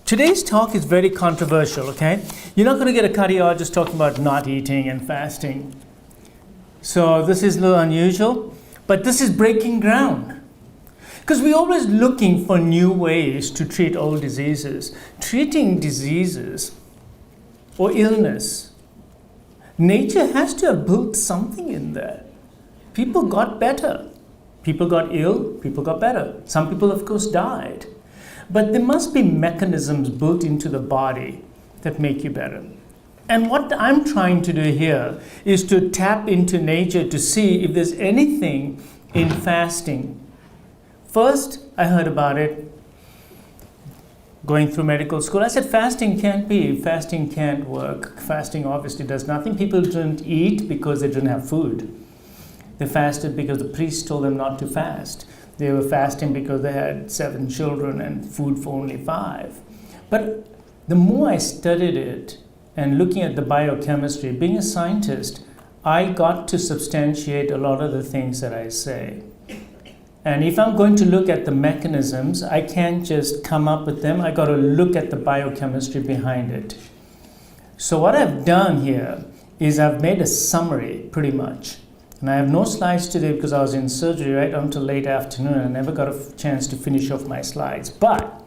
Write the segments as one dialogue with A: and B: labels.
A: Today's talk is very controversial, okay? You're not going to get a cardiologist talking about not eating and fasting. So this is a little unusual, but this is breaking ground. Because we're always looking for new ways to treat old diseases. Treating diseases or illness, nature has to have built something in there. People got better. People got ill, people got better. Some people, of course, died. But there must be mechanisms built into the body that make you better. And what I'm trying to do here is to tap into nature to see if there's anything in fasting. First, I heard about it going through medical school. I said, fasting can't be, fasting can't work. Fasting obviously does nothing. People didn't eat because they didn't have food. They fasted because the priest told them not to fast. They were fasting because they had 7 children and food for only 5. But the more I studied it and looking at the biochemistry, being a scientist, I got to substantiate a lot of the things that I say. And if I'm going to look at the mechanisms, I can't just come up with them. I got to look at the biochemistry behind it. So what I've done here is I've made a summary, pretty much. And I have no slides today because I was in surgery right until late afternoon. I never got a chance to finish off my slides. But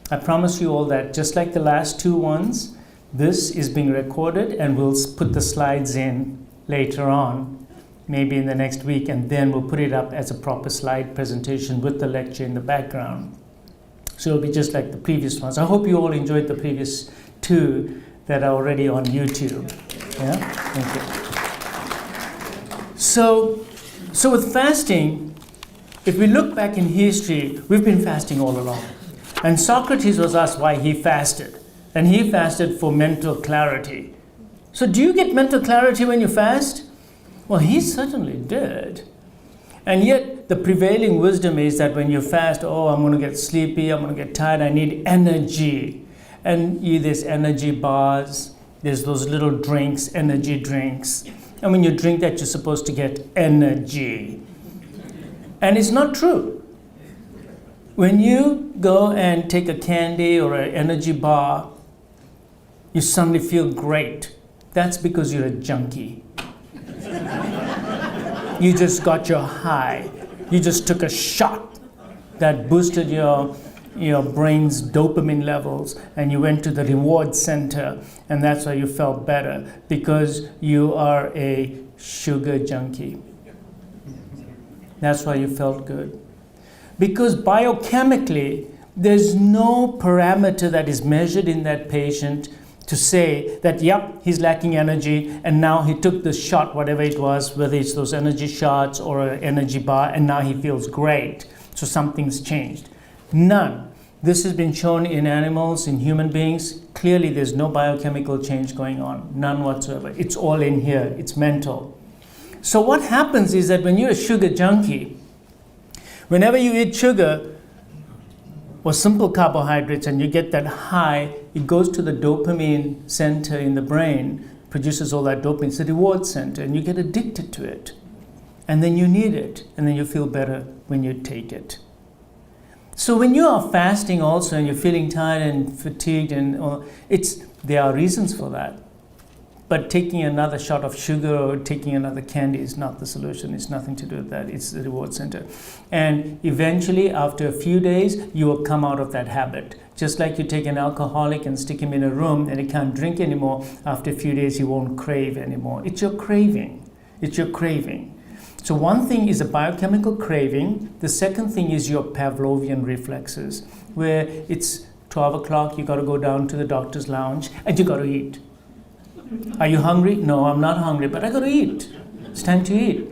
A: I promise you all that just like the last 2 ones, this is being recorded and we'll put the slides in later on, maybe in the next week, and then we'll put it up as a proper slide presentation with the lecture in the background. So it'll be just like the previous ones. I hope you all enjoyed the previous 2 that are already on YouTube. Yeah, thank you. So with fasting, if we look back in history, we've been fasting all along. And Socrates was asked why he fasted. And he fasted for mental clarity. So do you get mental clarity when you fast? Well, he certainly did. And yet the prevailing wisdom is that when you fast, oh, I'm going to get sleepy, I'm going to get tired, I need energy. And there's energy bars, there's those little drinks, energy drinks. And when you drink that, you're supposed to get energy. And it's not true. When you go and take a candy or an energy bar, you suddenly feel great. That's because you're a junkie. You just got your high. You just took a shot that boosted your brain's dopamine levels, and you went to the reward center, and that's why you felt better, because you are a sugar junkie. That's why you felt good. Because biochemically, there's no parameter that is measured in that patient to say that, yep, he's lacking energy, and now he took the shot, whatever it was, whether it's those energy shots or an energy bar, and now he feels great. So something's changed. None. This has been shown in animals, in human beings. Clearly, there's no biochemical change going on, none whatsoever. It's all in here. It's mental. So what happens is that when you're a sugar junkie, whenever you eat sugar or simple carbohydrates and you get that high, it goes to the dopamine center in the brain, produces all that dopamine. It's the reward center, and you get addicted to it. And then you need it, and then you feel better when you take it. So when you are fasting also and you're feeling tired and fatigued, and there are reasons for that. But taking another shot of sugar or taking another candy is not the solution. It's nothing to do with that. It's the reward center. And eventually, after a few days, you will come out of that habit. Just like you take an alcoholic and stick him in a room and he can't drink anymore, after a few days he won't crave anymore. It's your craving. It's your craving. So one thing is a biochemical craving. The second thing is your Pavlovian reflexes, where it's 12 o'clock, you got to go down to the doctor's lounge and you got to eat. Are you hungry? No, I'm not hungry, but I got to eat. It's time to eat.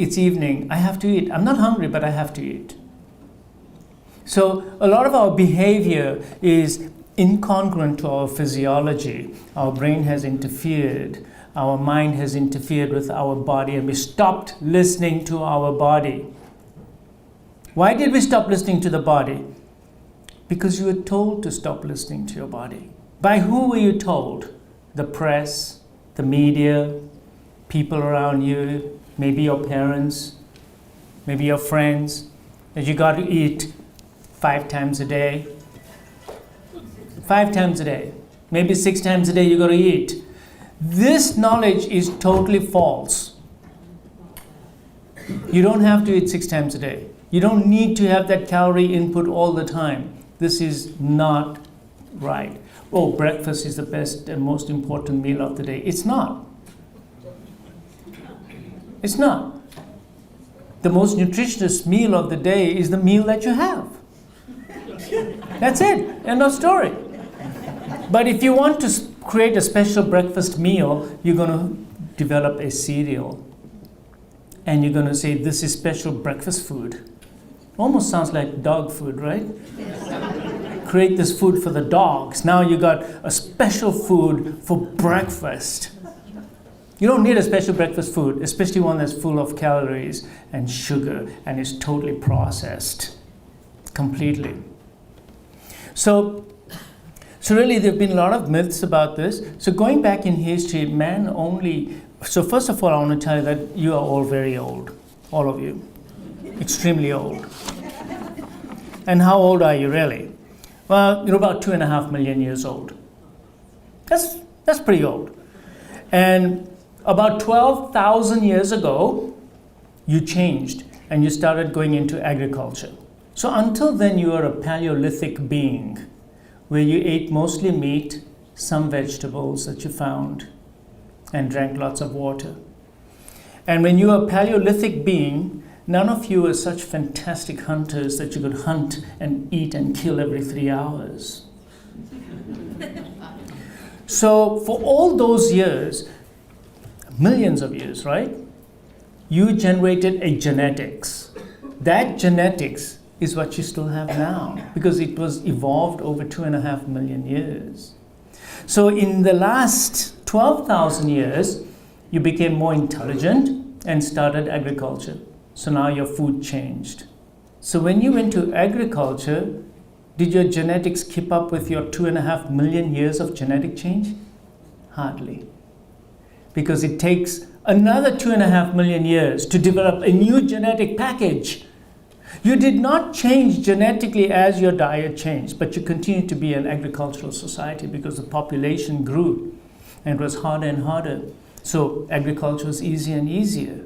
A: It's evening, I have to eat. I'm not hungry, but I have to eat. So a lot of our behavior is incongruent to our physiology. Our brain has interfered. Our mind has interfered with our body, and we stopped listening to our body. Why did we stop listening to the body? Because you were told to stop listening to your body. By who were you told? The press, the media, people around you, maybe your parents, maybe your friends, that you got to eat 5 times a day. 5 times a day. Maybe 6 times a day you got to eat. This knowledge is totally false. You don't have to eat 6 times a day. You don't need to have that calorie input all the time. This is not right. Oh, breakfast is the best and most important meal of the day. It's not. It's not. The most nutritious meal of the day is the meal that you have. That's it. End of story. But if you want to create a special breakfast meal, you're going to develop a cereal. And you're going to say, this is special breakfast food. Almost sounds like dog food, right? Create this food for the dogs. Now you got a special food for breakfast. You don't need a special breakfast food, especially one that's full of calories and sugar and is totally processed completely. So really there have been a lot of myths about this. So going back in history, so first of all, I want to tell you that you are all very old, all of you, extremely old. And how old are you really? Well, you're about 2.5 million years old. That's pretty old. And about 12,000 years ago, you changed and you started going into agriculture. So until then, you were a Paleolithic being where you ate mostly meat, some vegetables that you found, and drank lots of water. And when you were a Paleolithic being, none of you were such fantastic hunters that you could hunt and eat and kill every 3 hours. So for all those years, millions of years, right? You generated a genetics. That genetics is what you still have now because it was evolved over 2.5 million years. So in the last 12,000 years, you became more intelligent and started agriculture. So now your food changed. So when you went to agriculture, did your genetics keep up with your 2.5 million years of genetic change? Hardly. Because it takes another 2.5 million years to develop a new genetic package. You did not change genetically as your diet changed, but you continue to be an agricultural society because the population grew and it was harder and harder. So agriculture was easier and easier.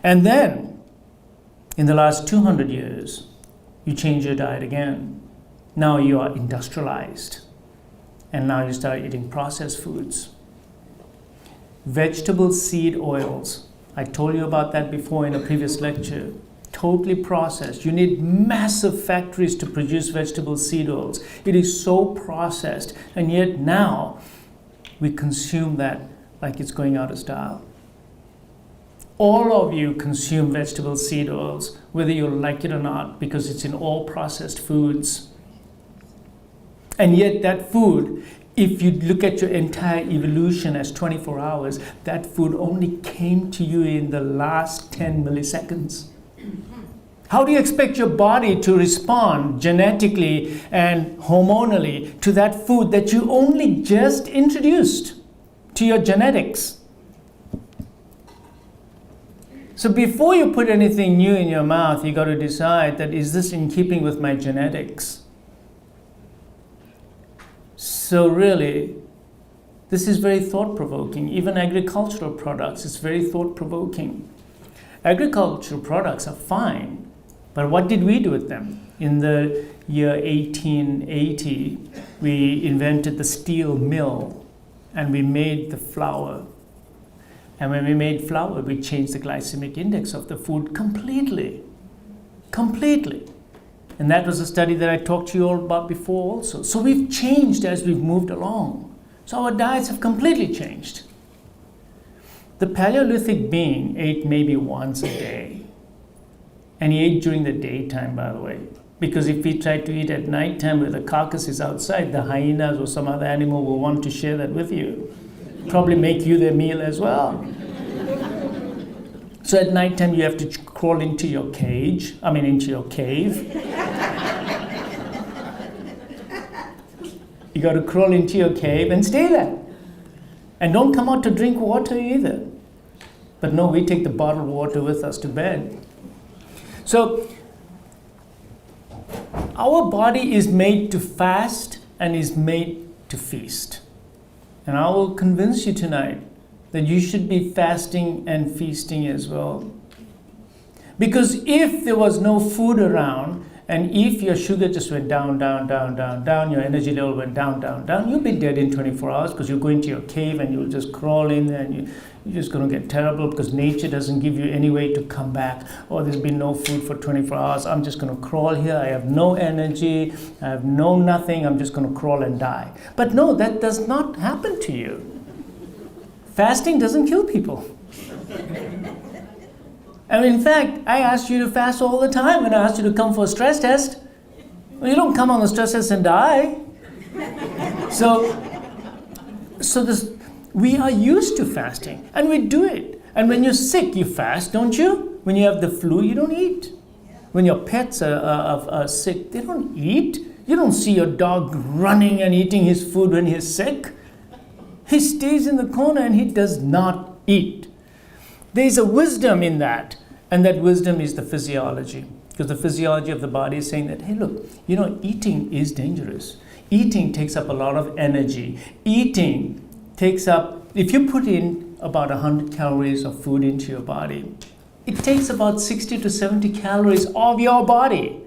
A: And then, in the last 200 years, you change your diet again. Now you are industrialized. And now you start eating processed foods. Vegetable seed oils. I told you about that before in a previous lecture. Totally processed. You need massive factories to produce vegetable seed oils. It is so processed. And yet now, we consume that like it's going out of style. All of you consume vegetable seed oils, whether you like it or not, because it's in all processed foods. And yet that food, if you look at your entire evolution as 24 hours, that food only came to you in the last 10 milliseconds. How do you expect your body to respond genetically and hormonally to that food that you only just introduced to your genetics? So before you put anything new in your mouth, you got to decide that, is this in keeping with my genetics? So really, this is very thought-provoking. Even agricultural products, it's very thought-provoking. Agricultural products are fine, but what did we do with them? In the year 1880, we invented the steel mill, and we made the flour. And when we made flour, we changed the glycemic index of the food completely. Completely. And that was a study that I talked to you all about before also. So we've changed as we've moved along. So our diets have completely changed. The Paleolithic being ate maybe once a day. And he ate during the daytime, by the way. Because if he tried to eat at nighttime where the carcass is outside, the hyenas or some other animal will want to share that with you. Probably make you their meal as well. So at nighttime you have to crawl into your into your cave. You got to crawl into your cave and stay there. And don't come out to drink water either. But no, we take the bottled water with us to bed. So our body is made to fast and is made to feast. And I will convince you tonight that you should be fasting and feasting as well. Because if there was no food around, and if your sugar just went down, down, down, down, down, your energy level went down, down, down, you'll be dead in 24 hours because you'll go into your cave and you'll just crawl in there and you're just going to get terrible because nature doesn't give you any way to come back. Oh, there's been no food for 24 hours. I'm just going to crawl here. I have no energy. I have no nothing. I'm just going to crawl and die. But no, that does not happen to you. Fasting doesn't kill people. And in fact, I asked you to fast all the time when I asked you to come for a stress test. Well, you don't come on the stress test and die. We are used to fasting, and we do it. And when you're sick, you fast, don't you? When you have the flu, you don't eat. When your pets are sick, they don't eat. You don't see your dog running and eating his food when he's sick. He stays in the corner and he does not eat. There's a wisdom in that, and that wisdom is the physiology. Because the physiology of the body is saying that, hey, look, eating is dangerous. Eating takes up a lot of energy. Eating takes up, if you put in about 100 calories of food into your body, it takes about 60 to 70 calories of your body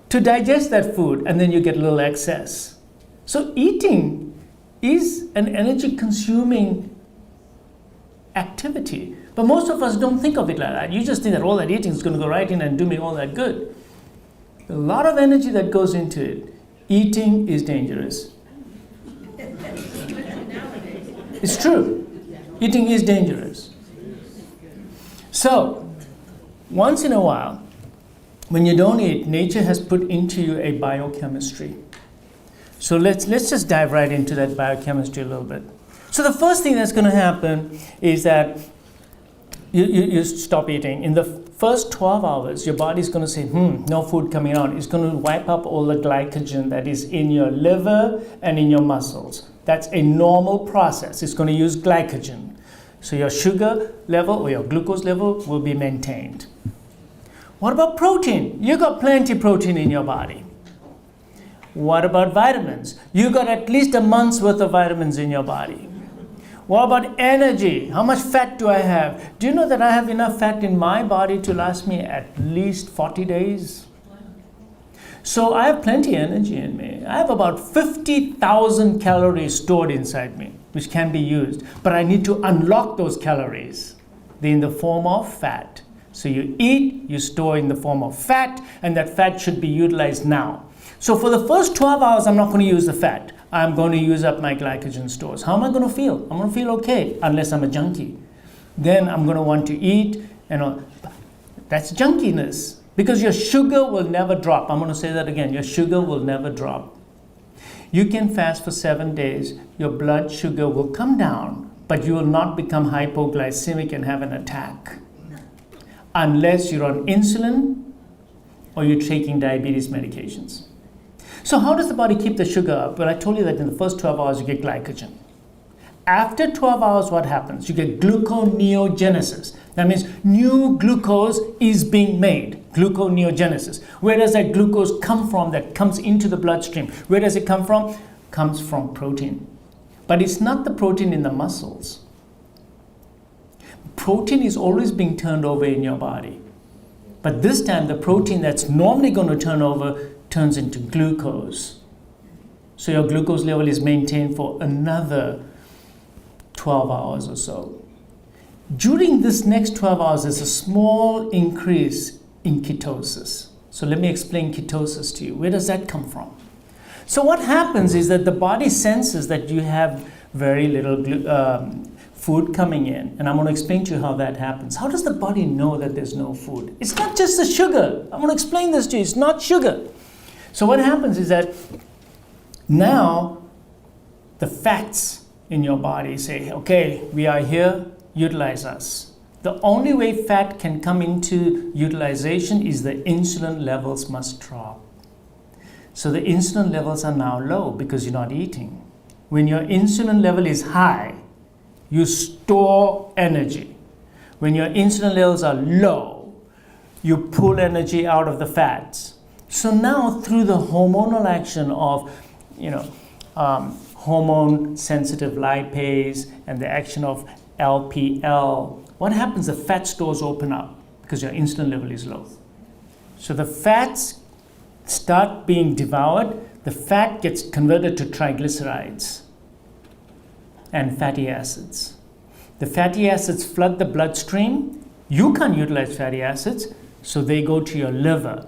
A: to digest that food, and then you get a little excess. So eating is an energy-consuming activity. But most of us don't think of it like that. You just think that all that eating is going to go right in and do me all that good. A lot of energy that goes into it. Eating is dangerous. It's true. Eating is dangerous. So, once in a while, when you don't eat, nature has put into you a biochemistry. So let's just dive right into that biochemistry a little bit. So the first thing that's going to happen is that you stop eating. In the first 12 hours, your body's going to say, no food coming out. It's going to wipe up all the glycogen that is in your liver and in your muscles. That's a normal process. It's going to use glycogen. So your sugar level or your glucose level will be maintained. What about protein? You got plenty of protein in your body. What about vitamins? You got at least a month's worth of vitamins in your body. What about energy? How much fat do I have? Do you know that I have enough fat in my body to last me at least 40 days? So I have plenty of energy in me. I have about 50,000 calories stored inside me, which can be used. But I need to unlock those calories. They're in the form of fat. So you eat, you store in the form of fat, and that fat should be utilized now. So for the first 12 hours, I'm not going to use the fat. I'm going to use up my glycogen stores. How am I going to feel? I'm going to feel okay, unless I'm a junkie. Then I'm going to want to eat, that's junkiness. Because your sugar will never drop. I'm going to say that again. Your sugar will never drop. You can fast for 7 days. Your blood sugar will come down, but you will not become hypoglycemic and have an attack. Unless you're on insulin or you're taking diabetes medications. So how does the body keep the sugar up? Well, I told you that in the first 12 hours you get glycogen. After 12 hours, what happens? You get gluconeogenesis. That means new glucose is being made. Gluconeogenesis. Where does that glucose come from that comes into the bloodstream? Where does it come from? Comes from protein. But it's not the protein in the muscles. Protein is always being turned over in your body. But this time, the protein that's normally going to turn over turns into glucose. So your glucose level is maintained for another 12 hours or so. During this next 12 hours, there's a small increase in ketosis. So let me explain ketosis to you. Where does that come from? So what happens is that the body senses that you have very little food coming in. And I'm going to explain to you how that happens. How does the body know that there's no food? It's not just the sugar. I'm going to explain this to you. It's not sugar. So what happens is that now the fats in your body say, okay, we are here, utilize us. The only way fat can come into utilization is the insulin levels must drop. So the insulin levels are now low because you're not eating. When your insulin level is high, you store energy. When your insulin levels are low, you pull energy out of the fats. So now through the hormonal action of, hormone-sensitive lipase and the action of LPL, what happens? The fat stores open up because your insulin level is low. So the fats start being devoured. The fat gets converted to triglycerides and fatty acids. The fatty acids flood the bloodstream. You can't utilize fatty acids, so they go to your liver.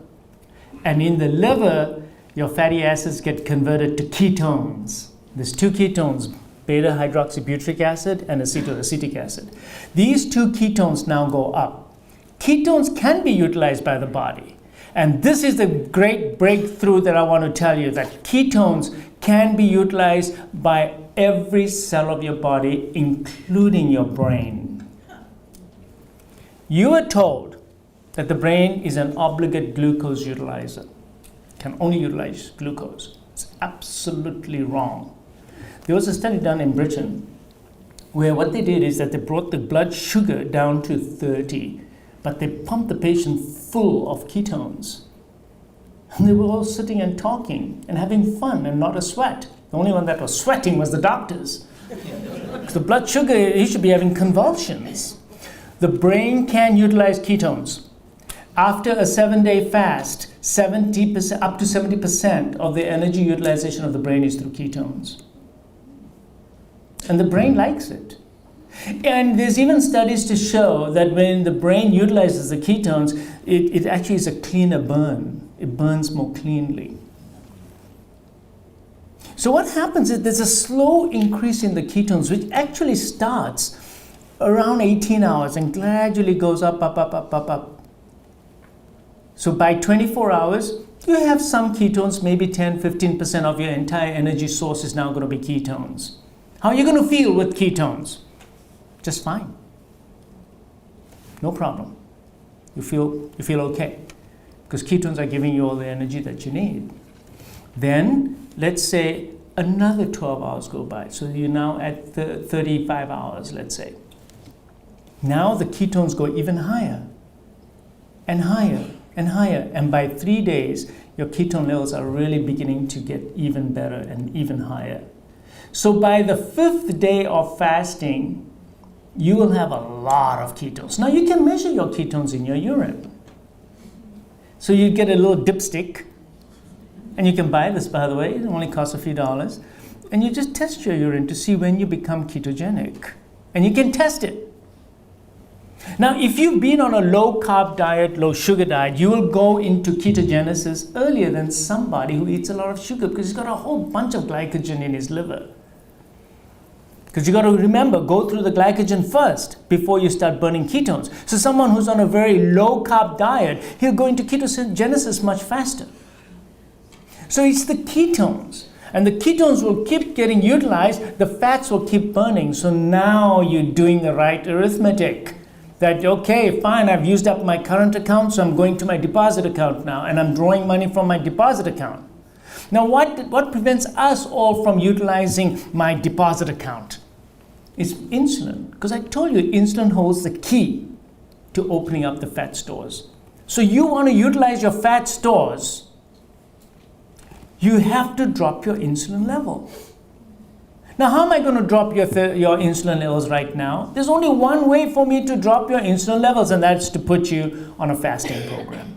A: And in the liver, your fatty acids get converted to ketones. There's two ketones, beta-hydroxybutyric acid and acetoacetic acid. These two ketones now go up. Ketones can be utilized by the body. And this is the great breakthrough that I want to tell you, that ketones can be utilized by every cell of your body, including your brain. You are told that the brain is an obligate glucose utilizer, can only utilize glucose. It's absolutely wrong. There was a study done in Britain where what they did is that they brought the blood sugar down to 30, but they pumped the patient full of ketones. And they were all sitting and talking and having fun and not a sweat. The only one that was sweating was the doctors. Because the blood sugar, he should be having convulsions. The brain can utilize ketones. After a 7-day fast, 70%, up to 70% of the energy utilization of the brain is through ketones. And the brain likes it. And there's even studies to show that when the brain utilizes the ketones, it actually is a cleaner burn. It burns more cleanly. So what happens is there's a slow increase in the ketones, which actually starts around 18 hours and gradually goes up, up, up, up, up, up. So by 24 hours, you have some ketones, maybe 10, 15% of your entire energy source is now going to be ketones. How are you going to feel with ketones? Just fine. No problem. You feel okay. Because ketones are giving you all the energy that you need. Then, let's say another 12 hours go by. So you're now at 35 hours, let's say. Now the ketones go even higher and higher and higher. And by 3 days, your ketone levels are really beginning to get even better and even higher. So by the 5th day of fasting, you will have a lot of ketones. Now you can measure your ketones in your urine. So you get a little dipstick, and you can buy this, by the way, it only costs a few dollars, and you just test your urine to see when you become ketogenic. And you can test it. Now, if you've been on a low-carb diet, low-sugar diet, you will go into ketogenesis earlier than somebody who eats a lot of sugar because he's got a whole bunch of glycogen in his liver. Because you got to remember, go through the glycogen first before you start burning ketones. So someone who's on a very low-carb diet, he'll go into ketogenesis much faster. So it's the ketones. And the ketones will keep getting utilized, the fats will keep burning. So now you're doing the right arithmetic. That, okay, fine, I've used up my current account, so I'm going to my deposit account now, and I'm drawing money from my deposit account. Now, what prevents us all from utilizing my deposit account? It's insulin. Because I told you, insulin holds the key to opening up the fat stores. So you want to utilize your fat stores, you have to drop your insulin level. Now, how am I going to drop your insulin levels right now? There's only one way for me to drop your insulin levels, and that's to put you on a fasting program.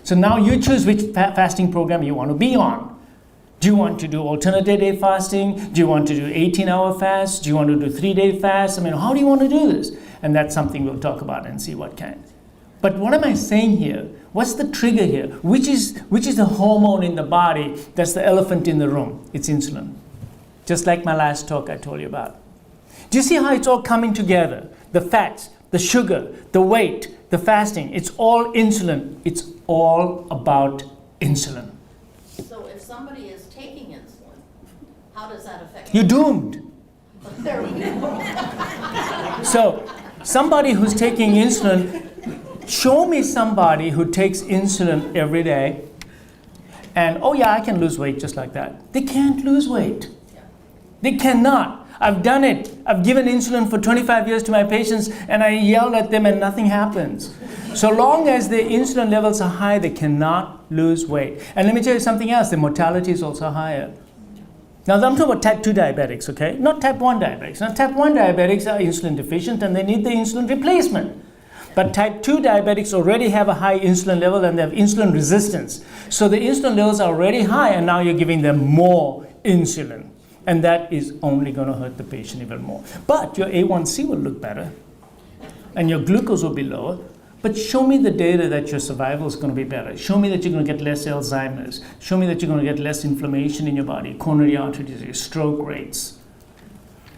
A: So now you choose which fasting program you want to be on. Do you want to do alternate day fasting? Do you want to do 18-hour fast? Do you want to do 3-day fast? I mean, how do you want to do this? And that's something we'll talk about and see what kind. But what am I saying here? What's the trigger here? Which is the hormone in the body that's the elephant in the room? It's insulin. Just like my last talk I told you about. Do you see how it's all coming together? The fats, the sugar, the weight, the fasting, it's all insulin. It's all about insulin.
B: So if somebody is taking insulin, how does that affect
A: You're doomed.
B: There we go.
A: So somebody who's taking insulin, show me somebody who takes insulin every day and, oh yeah, I can lose weight just like that. They can't lose weight. They cannot. I've done it. I've given insulin for 25 years to my patients and I yell at them and nothing happens. So long as their insulin levels are high, they cannot lose weight. And let me tell you something else, the mortality is also higher. Now, I'm talking about type 2 diabetics, okay? Not type 1 diabetics. Now, type 1 diabetics are insulin deficient and they need the insulin replacement. But type 2 diabetics already have a high insulin level and they have insulin resistance. So the insulin levels are already high and now you're giving them more insulin. And that is only going to hurt the patient even more. But your A1C will look better and your glucose will be lower. But show me the data that your survival is going to be better. Show me that you're going to get less Alzheimer's. Show me that you're going to get less inflammation in your body, coronary artery disease, stroke rates.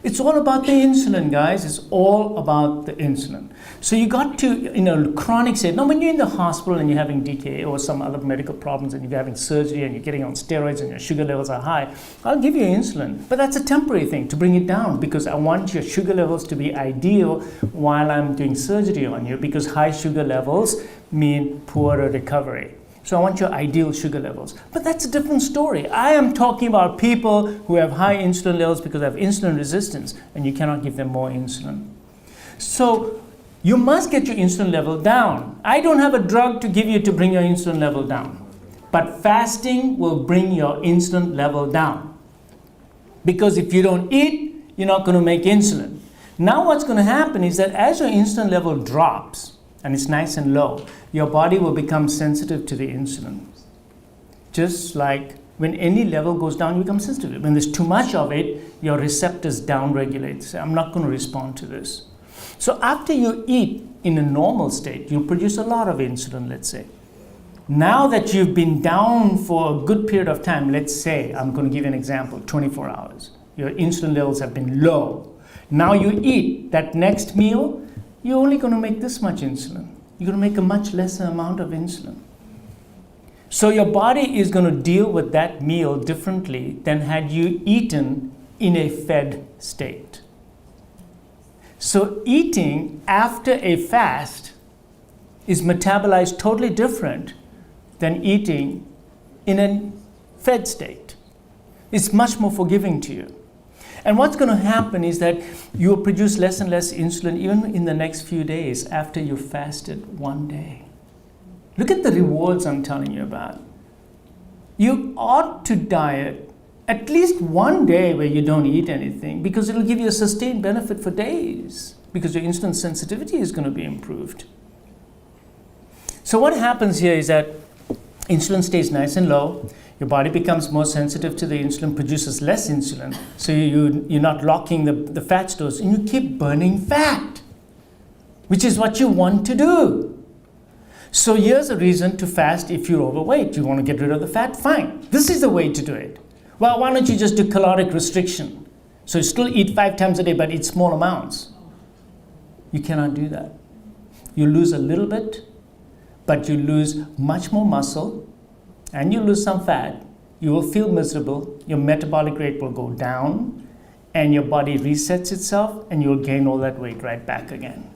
A: It's all about the insulin, guys. It's all about the insulin. So you got to, in a chronic state, now when you're in the hospital and you're having DKA or some other medical problems and you're having surgery and you're getting on steroids and your sugar levels are high, I'll give you insulin. But that's a temporary thing to bring it down because I want your sugar levels to be ideal while I'm doing surgery on you because high sugar levels mean poorer recovery. So I want your ideal sugar levels. But that's a different story. I am talking about people who have high insulin levels because they have insulin resistance and you cannot give them more insulin. So you must get your insulin level down. I don't have a drug to give you to bring your insulin level down. But fasting will bring your insulin level down. Because if you don't eat, you're not going to make insulin. Now what's going to happen is that as your insulin level drops, and it's nice and low, your body will become sensitive to the insulin. Just like when any level goes down, you become sensitive. When there's too much of it, your receptors downregulate. Say, I'm not going to respond to this. So after you eat in a normal state, you produce a lot of insulin, let's say. Now that you've been down for a good period of time, let's say, I'm going to give you an example, 24 hours. Your insulin levels have been low. Now you eat that next meal, you're only going to make this much insulin. You're going to make a much lesser amount of insulin. So your body is going to deal with that meal differently than had you eaten in a fed state. So eating after a fast is metabolized totally different than eating in a fed state. It's much more forgiving to you. And what's going to happen is that you will produce less and less insulin even in the next few days after you fasted one day. Look at the rewards I'm telling you about. You ought to diet at least one day where you don't eat anything because it'll give you a sustained benefit for days because your insulin sensitivity is going to be improved. So what happens here is that insulin stays nice and low. Your body becomes more sensitive to the insulin, produces less insulin, so you're not locking the fat stores, and you keep burning fat, which is what you want to do. So here's a reason to fast if you're overweight. You want to get rid of the fat? Fine. This is the way to do it. Well, why don't you just do caloric restriction? So you still eat 5 times a day, but eat small amounts. You cannot do that. You lose a little bit, but you lose much more muscle, and you lose some fat. You will feel miserable, your metabolic rate will go down, and your body resets itself, and you'll gain all that weight right back again.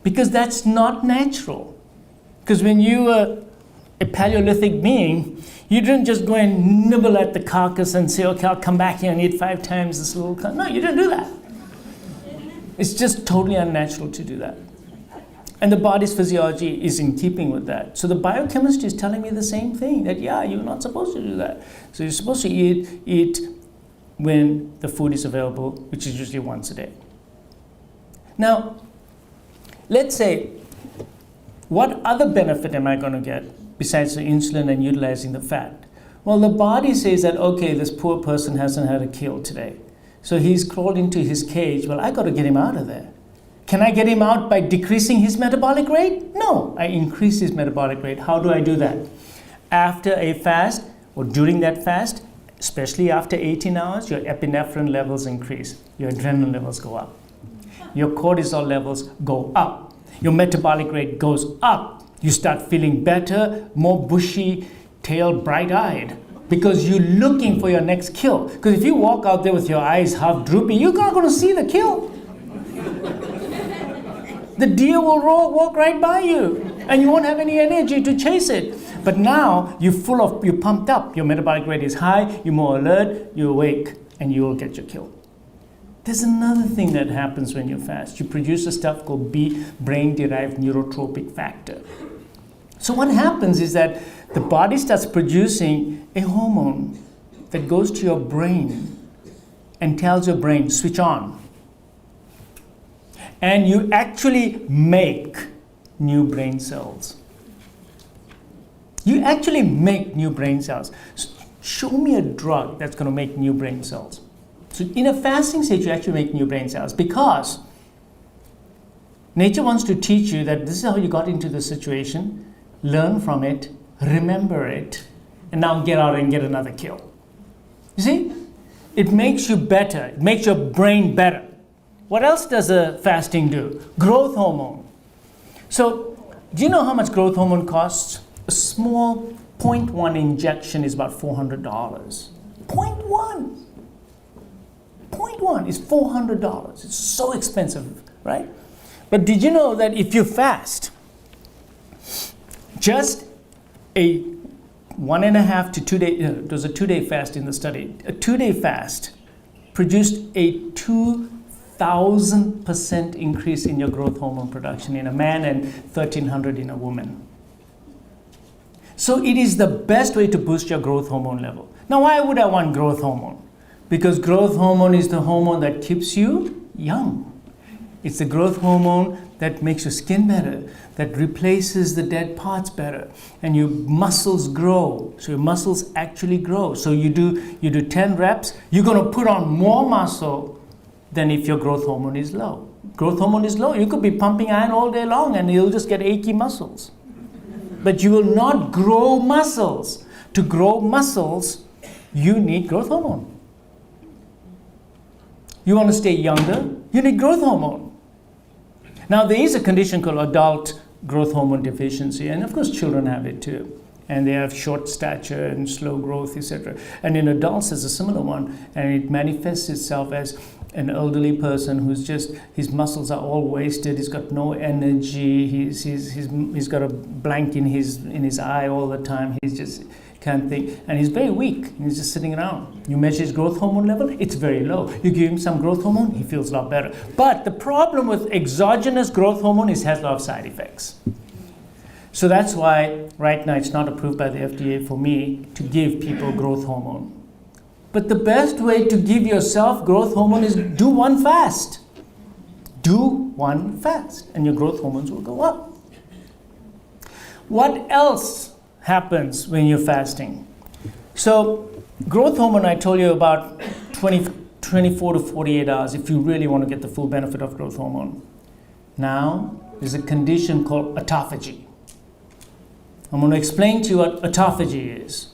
A: Because that's not natural. Because when you were a Paleolithic being, you didn't just go and nibble at the carcass and say, okay, I'll come back here and eat 5 times this little carcass. No, you didn't do that. It's just totally unnatural to do that. And the body's physiology is in keeping with that. So the biochemistry is telling me the same thing, that yeah, you're not supposed to do that. So you're supposed to eat when the food is available, which is usually once a day. Now, let's say, what other benefit am I going to get besides the insulin and utilizing the fat? Well, the body says that, okay, this poor person hasn't had a kill today. So he's crawled into his cage. Well, I got to get him out of there. Can I get him out by decreasing his metabolic rate? No, I increase his metabolic rate. How do I do that? After a fast or during that fast, especially after 18 hours, your epinephrine levels increase. Your adrenaline levels go up. Your cortisol levels go up. Your metabolic rate goes up. You start feeling better, more bushy tail, bright-eyed, because you're looking for your next kill. Because if you walk out there with your eyes half droopy, you're not going to see the kill. The deer will walk right by you, and you won't have any energy to chase it. But now you're pumped up. Your metabolic rate is high. You're more alert. You're awake, and you will get your kill. There's another thing that happens when you fast. You produce a stuff called brain-derived neurotropic factor. So what happens is that the body starts producing a hormone that goes to your brain and tells your brain, switch on. And you actually make new brain cells. You actually make new brain cells. Show me a drug that's going to make new brain cells. So in a fasting state, you actually make new brain cells because nature wants to teach you that this is how you got into the situation, learn from it, remember it, and now get out and get another kill. You see? It makes you better. It makes your brain better. What else does a fasting do? Growth hormone. So do you know how much growth hormone costs? A small 0.1 injection is about $400. 0.1. 0.1 is $400. It's so expensive, right? But did you know that if you fast, just a 1.5 to 2 day, there was a 2-day fast in the study. A 2-day fast produced a 2,000% increase in your growth hormone production in a man and 1,300 in a woman. So it is the best way to boost your growth hormone level. Now, why would I want growth hormone? Because growth hormone is the hormone that keeps you young. It's the growth hormone that makes your skin better, that replaces the dead parts better, and your muscles grow. So your muscles actually grow. So you do 10 reps, you're going to put on more muscle than if your growth hormone is low. Growth hormone is low. You could be pumping iron all day long and you'll just get achy muscles. But you will not grow muscles. To grow muscles, you need growth hormone. You want to stay younger, you need growth hormone. Now, there is a condition called adult growth hormone deficiency, and of course children have it too. And they have short stature and slow growth, etc. And in adults, there's a similar one, and it manifests itself as an elderly person who's just, his muscles are all wasted, he's got no energy, he's got a blank in his eye all the time, he's just can't think, and he's very weak, and he's just sitting around. You measure his growth hormone level, it's very low. You give him some growth hormone, he feels a lot better. But the problem with exogenous growth hormone is it has a lot of side effects. So that's why right now it's not approved by the FDA for me to give people growth hormone. But the best way to give yourself growth hormone is do one fast. Do one fast, and your growth hormones will go up. What else happens when you're fasting? So growth hormone, I told you about 24 to 48 hours if you really want to get the full benefit of growth hormone. Now, there's a condition called autophagy. I'm going to explain to you what autophagy is.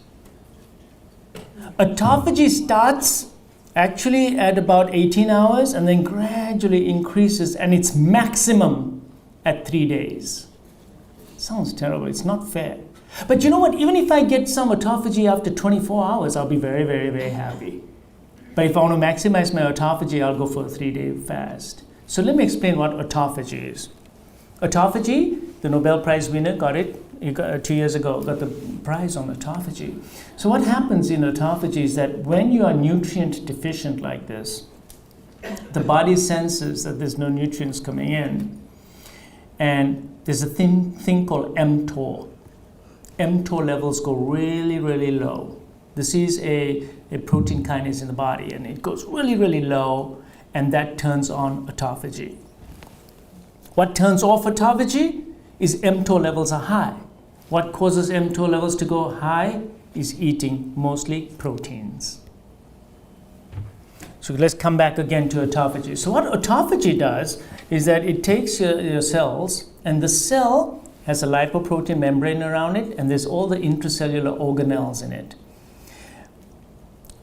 A: Autophagy starts actually at about 18 hours and then gradually increases, and it's maximum at 3 days. Sounds terrible. It's not fair. But you know what? Even if I get some autophagy after 24 hours, I'll be very, very, very happy. But if I want to maximize my autophagy, I'll go for a 3-day fast. So let me explain what autophagy is. Autophagy, the Nobel Prize winner got it 2 years ago, got the prize on autophagy. So what happens in autophagy is that when you are nutrient deficient like this, the body senses that there's no nutrients coming in, and there's a thing called mTOR. mTOR levels go really, really low. This is a protein kinase in the body, and it goes really, really low, and that turns on autophagy. What turns off autophagy is mTOR levels are high. What causes mTOR levels to go high is eating mostly proteins. So let's come back again to autophagy. So what autophagy does is that it takes your cells, and the cell has a lipoprotein membrane around it, and there's all the intracellular organelles in it.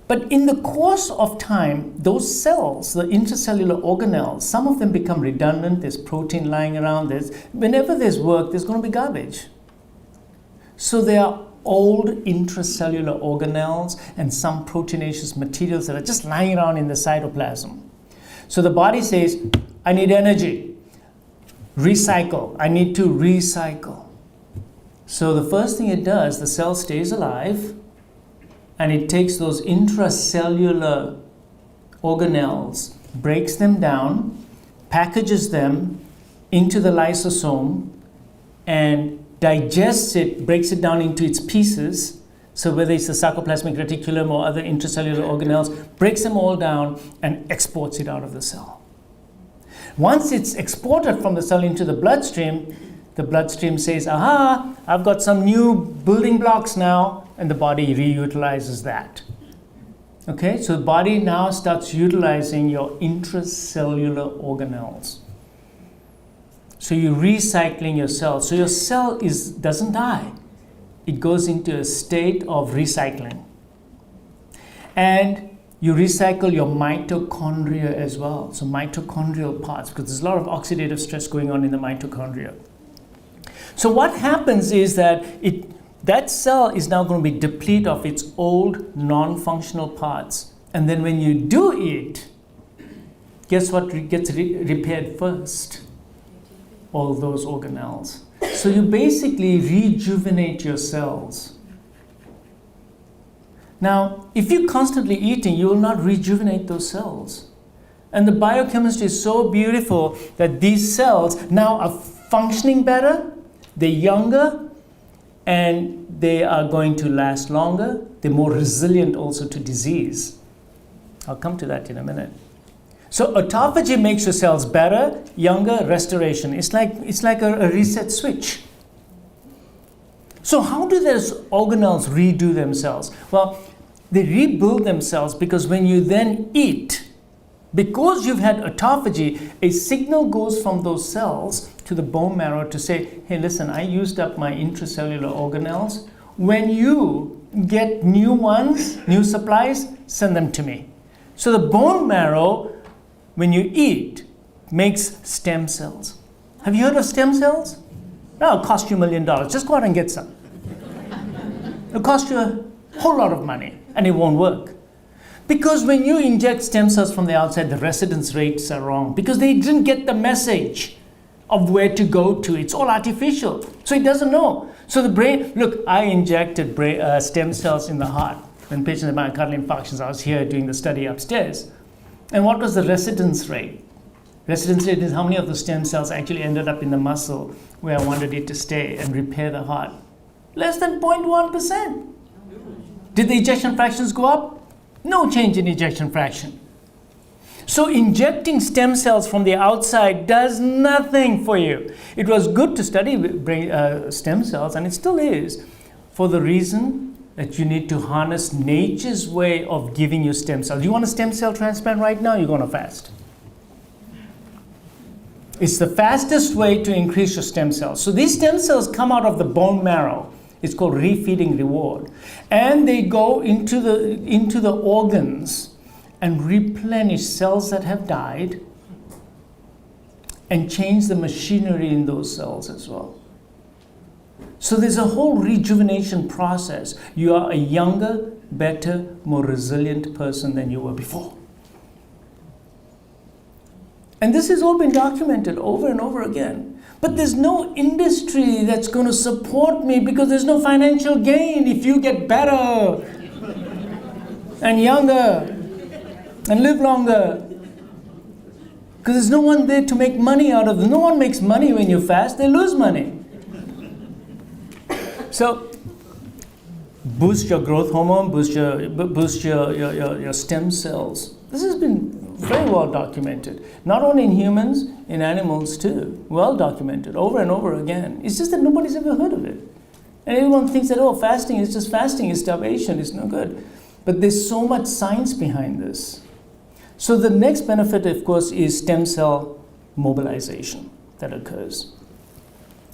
A: But in the course of time, those cells, the intracellular organelles, some of them become redundant. There's protein lying around. Whenever there's work, there's going to be garbage. So there are old intracellular organelles and some proteinaceous materials that are just lying around in the cytoplasm. So the body says, I need energy. Recycle. I need to recycle. So the first thing it does, the cell stays alive, and it takes those intracellular organelles, breaks them down, packages them into the lysosome, and digests it, breaks it down into its pieces, So whether it's the sarcoplasmic reticulum or other intracellular organelles, breaks them all down and exports it out of the cell. Once it's exported from the cell into the bloodstream says, aha, I've got some new building blocks now, and the body reutilizes that. Okay, so the body now starts utilizing your intracellular organelles. So you're recycling your cells. So your cell doesn't die. It goes into a state of recycling. And you recycle your mitochondria as well. So mitochondrial parts, because there's a lot of oxidative stress going on in the mitochondria. So what happens is that that cell is now going to be depleted of its old non-functional parts. And then when you do eat, guess what gets repaired first? All those organelles. So you basically rejuvenate your cells. Now, if you're constantly eating, you will not rejuvenate those cells. And the biochemistry is so beautiful that these cells now are functioning better, they're younger, and they are going to last longer. They're more resilient also to disease. I'll come to that in a minute. So autophagy makes your cells better, younger, restoration. It's like a reset switch. So how do those organelles redo themselves? Well, they rebuild themselves because when you then eat, because you've had autophagy, a signal goes from those cells to the bone marrow to say, hey, listen, I used up my intracellular organelles. When you get new ones, new supplies, send them to me. So the bone marrow, when you eat, makes stem cells. Have you heard of stem cells? No, it'll cost you $1 million. Just go out and get some. It'll cost you a whole lot of money, and it won't work. Because when you inject stem cells from the outside, the residence rates are wrong because they didn't get the message of where to go to. It's all artificial, so it doesn't know. So the brain, look, I injected stem cells in the heart when patients had myocardial infarctions. I was here doing the study upstairs. And what was the residence rate? Residence rate is how many of the stem cells actually ended up in the muscle where I wanted it to stay and repair the heart. Less than 0.1%. Did the ejection fractions go up? No change in ejection fraction. So injecting stem cells from the outside does nothing for you. It was good to study stem cells, and it still is, for the reason that you need to harness nature's way of giving you stem cells. You want a stem cell transplant right now, you're going to fast. It's the fastest way to increase your stem cells. So these stem cells come out of the bone marrow. It's called refeeding reward. And they go into the organs and replenish cells that have died and change the machinery in those cells as well. So there's a whole rejuvenation process. You are a younger, better, more resilient person than you were before. And this has all been documented over and over again. But there's no industry that's going to support me because there's no financial gain if you get better and younger and live longer. Because there's no one there to make money out of it. No one makes money when you fast, they lose money. So boost your growth hormone, boost your stem cells. This has been very well documented. Not only in humans, in animals too. Well documented, over and over again. It's just that nobody's ever heard of it. And everyone thinks that, oh, fasting is just fasting, it's starvation, it's no good. But there's so much science behind this. So the next benefit, of course, is stem cell mobilization that occurs.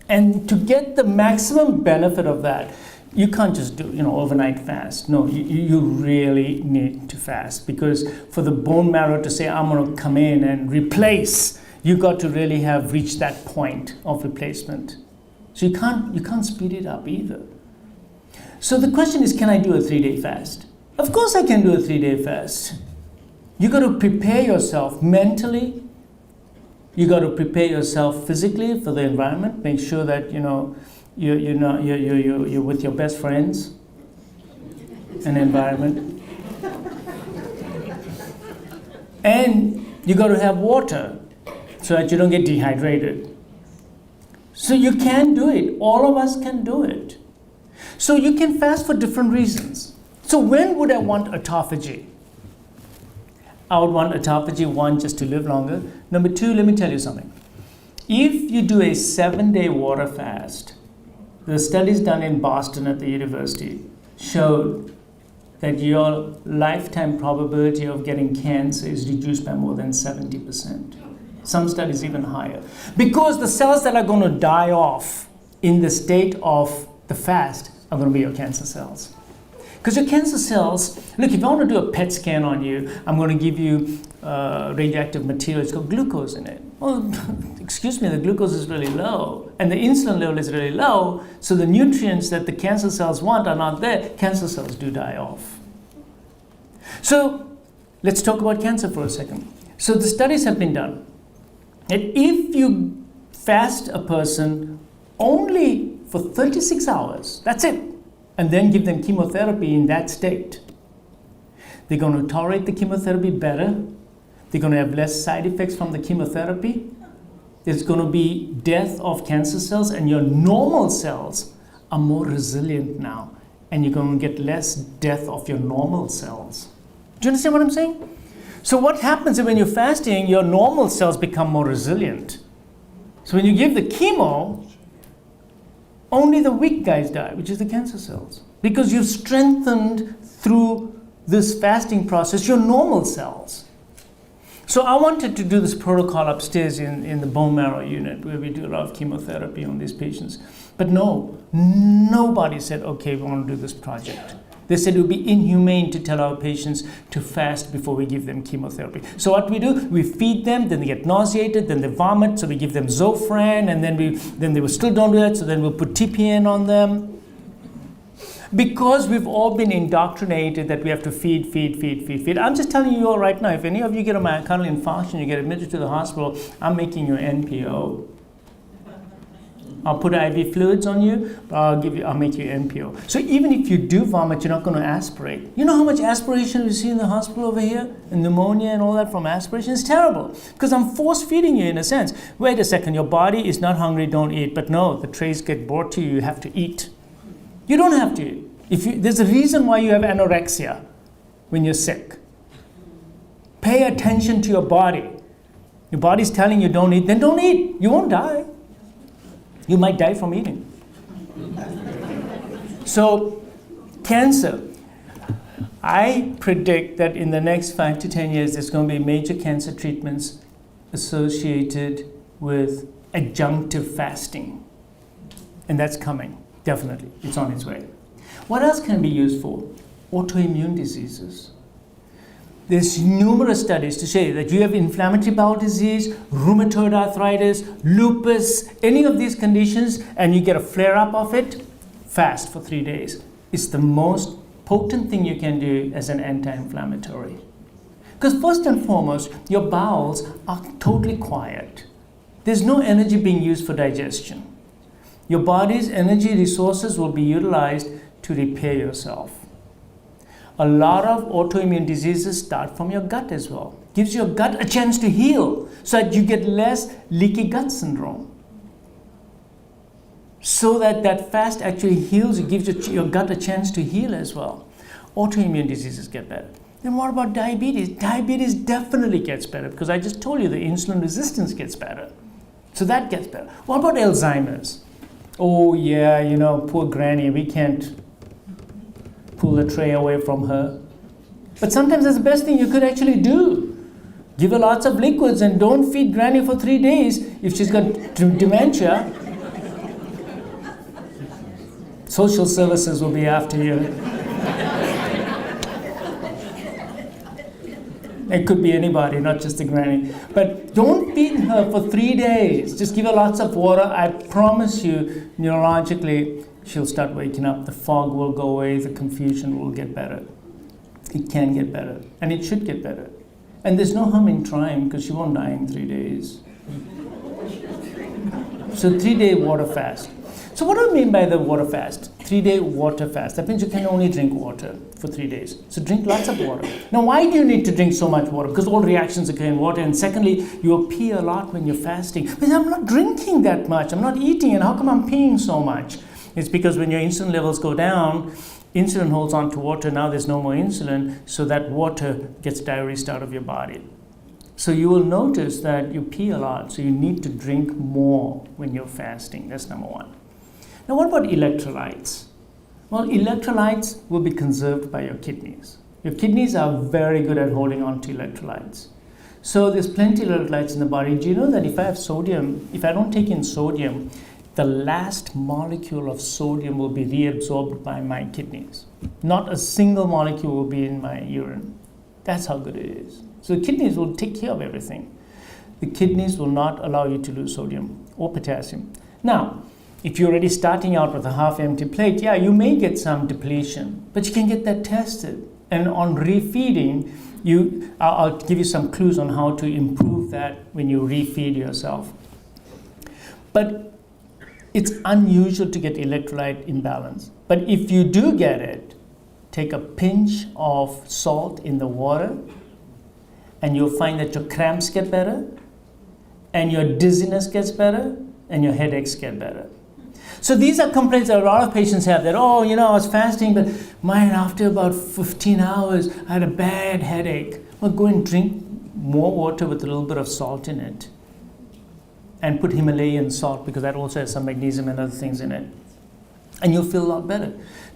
A: And to get the maximum benefit of that, you can't just do, overnight fast. No, you really need to fast, because for the bone marrow to say, I'm going to come in and replace, you got to really have reached that point of replacement. So you can't speed it up either. So the question is, can I do a 3-day fast? Of course I can do a 3-day fast. You got to prepare yourself mentally. You got to prepare yourself physically for the environment. Make sure that you're with your best friends and environment. And you got to have water so that you don't get dehydrated. So you can do it. All of us can do it. So you can fast for different reasons. So when would I want autophagy? I would want autophagy, one, just to live longer. Number two, let me tell you something. If you do a 7-day water fast, the studies done in Boston at the university showed that your lifetime probability of getting cancer is reduced by more than 70%. Some studies even higher. Because the cells that are going to die off in the state of the fast are going to be your cancer cells. Because your cancer cells, look, if I want to do a PET scan on you, I'm going to give you radioactive material. It's got glucose in it. Well, excuse me, the glucose is really low, and the insulin level is really low, so the nutrients that the cancer cells want are not there. Cancer cells do die off. So let's talk about cancer for a second. So the studies have been done. And if you fast a person only for 36 hours, that's it, and then give them chemotherapy in that state, they're going to tolerate the chemotherapy better. They're going to have less side effects from the chemotherapy. There's going to be death of cancer cells, and your normal cells are more resilient now, and you're going to get less death of your normal cells. Do you understand what I'm saying? So what happens when you're fasting, your normal cells become more resilient. So when you give the chemo, only the weak guys die, which is the cancer cells. Because you've strengthened through this fasting process your normal cells. So I wanted to do this protocol upstairs in the bone marrow unit where we do a lot of chemotherapy on these patients. But no, nobody said, okay, we want to do this project. They said it would be inhumane to tell our patients to fast before we give them chemotherapy. So what we do, we feed them, then they get nauseated, then they vomit, so we give them Zofran, and then they still don't do that, so then we'll put TPN on them. Because we've all been indoctrinated that we have to feed. I'm just telling you all right now, if any of you get a myocardial infarction, you get admitted to the hospital, I'm making you an NPO. I'll put IV fluids on you, but I'll make you NPO. So even if you do vomit, you're not going to aspirate. You know how much aspiration we see in the hospital over here? And pneumonia and all that from aspiration? It's terrible. Because I'm force feeding you in a sense. Wait a second, your body is not hungry, don't eat. But no, the trays get brought to you, you have to eat. You don't have to eat. There's a reason why you have anorexia when you're sick. Pay attention to your body. Your body's telling you don't eat, then don't eat. You won't die. You might die from eating. So, cancer. I predict that in the next 5 to 10 years, there's going to be major cancer treatments associated with adjunctive fasting. And that's coming, definitely. It's on its way. What else can be used for? Autoimmune diseases. There's numerous studies to say that you have inflammatory bowel disease, rheumatoid arthritis, lupus, any of these conditions, and you get a flare-up of it, fast for 3 days. It's the most potent thing you can do as an anti-inflammatory. Because first and foremost, your bowels are totally quiet. There's no energy being used for digestion. Your body's energy resources will be utilized to repair yourself. A lot of autoimmune diseases start from your gut as well. Gives your gut a chance to heal so that you get less leaky gut syndrome. So that fast actually heals, it gives your gut a chance to heal as well. Autoimmune diseases get better. Then what about diabetes? Diabetes definitely gets better because I just told you the insulin resistance gets better. So that gets better. What about Alzheimer's? Oh yeah, poor granny, we can't pull the tray away from her. But sometimes that's the best thing you could actually do. Give her lots of liquids and don't feed granny for 3 days if she's got dementia. Social services will be after you. It could be anybody, not just the granny. But don't feed her for 3 days. Just give her lots of water. I promise you, neurologically, she'll start waking up. The fog will go away. The confusion will get better. It can get better. And it should get better. And there's no harm in trying because she won't die in 3 days. So 3-day water fast. So what do I mean by the water fast? 3-day water fast. That means you can only drink water for 3 days. So drink lots of water. Now, why do you need to drink so much water? Because all reactions occur in water. And secondly, you pee a lot when you're fasting. But I'm not drinking that much. I'm not eating. And how come I'm peeing so much? It's because when your insulin levels go down, insulin holds on to water. Now there's no more insulin, so that water gets diuresed out of your body. So you will notice that you pee a lot, so you need to drink more when you're fasting. That's number one. Now, what about electrolytes? Well, electrolytes will be conserved by your kidneys. Your kidneys are very good at holding on to electrolytes. So there's plenty of electrolytes in the body. Do you know that if I have sodium, if I don't take in sodium, the last molecule of sodium will be reabsorbed by my kidneys. Not a single molecule will be in my urine. That's how good it is. So the kidneys will take care of everything. The kidneys will not allow you to lose sodium or potassium. Now, if you're already starting out with a half-empty plate, yeah, you may get some depletion, but you can get that tested. And on refeeding, I'll give you some clues on how to improve that when you refeed yourself. But it's unusual to get electrolyte imbalance. But if you do get it, take a pinch of salt in the water, and you'll find that your cramps get better, and your dizziness gets better, and your headaches get better. So these are complaints that a lot of patients have, that, oh, I was fasting, but after about 15 hours, I had a bad headache. Well, go and drink more water with a little bit of salt in it. And put Himalayan salt, because that also has some magnesium and other things in it. And you'll feel a lot better.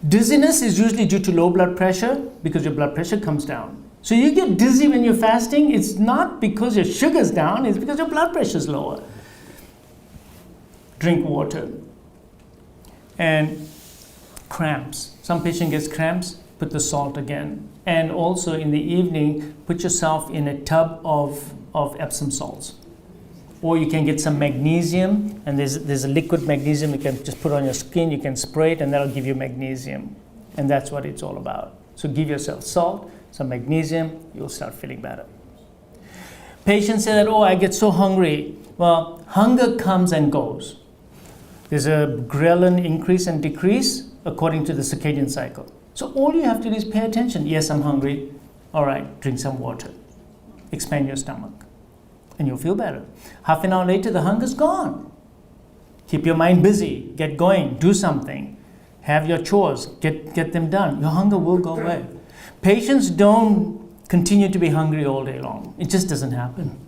A: Dizziness is usually due to low blood pressure, because your blood pressure comes down. So you get dizzy when you're fasting, it's not because your sugar's down, it's because your blood pressure's lower. Drink water. And cramps. Some patient gets cramps, put the salt again. And also in the evening, put yourself in a tub of Epsom salts. Or you can get some magnesium, and there's a liquid magnesium you can just put on your skin, you can spray it, and that'll give you magnesium. And that's what it's all about. So give yourself salt, some magnesium, you'll start feeling better. Patients say that, I get so hungry. Well, hunger comes and goes. There's a ghrelin increase and decrease according to the circadian cycle. So all you have to do is pay attention. Yes, I'm hungry. All right, drink some water. Expand your stomach. And you'll feel better. Half an hour later, the hunger's gone. Keep your mind busy. Get going. Do something. Have your chores. Get them done. Your hunger will go away. Patients don't continue to be hungry all day long. It just doesn't happen.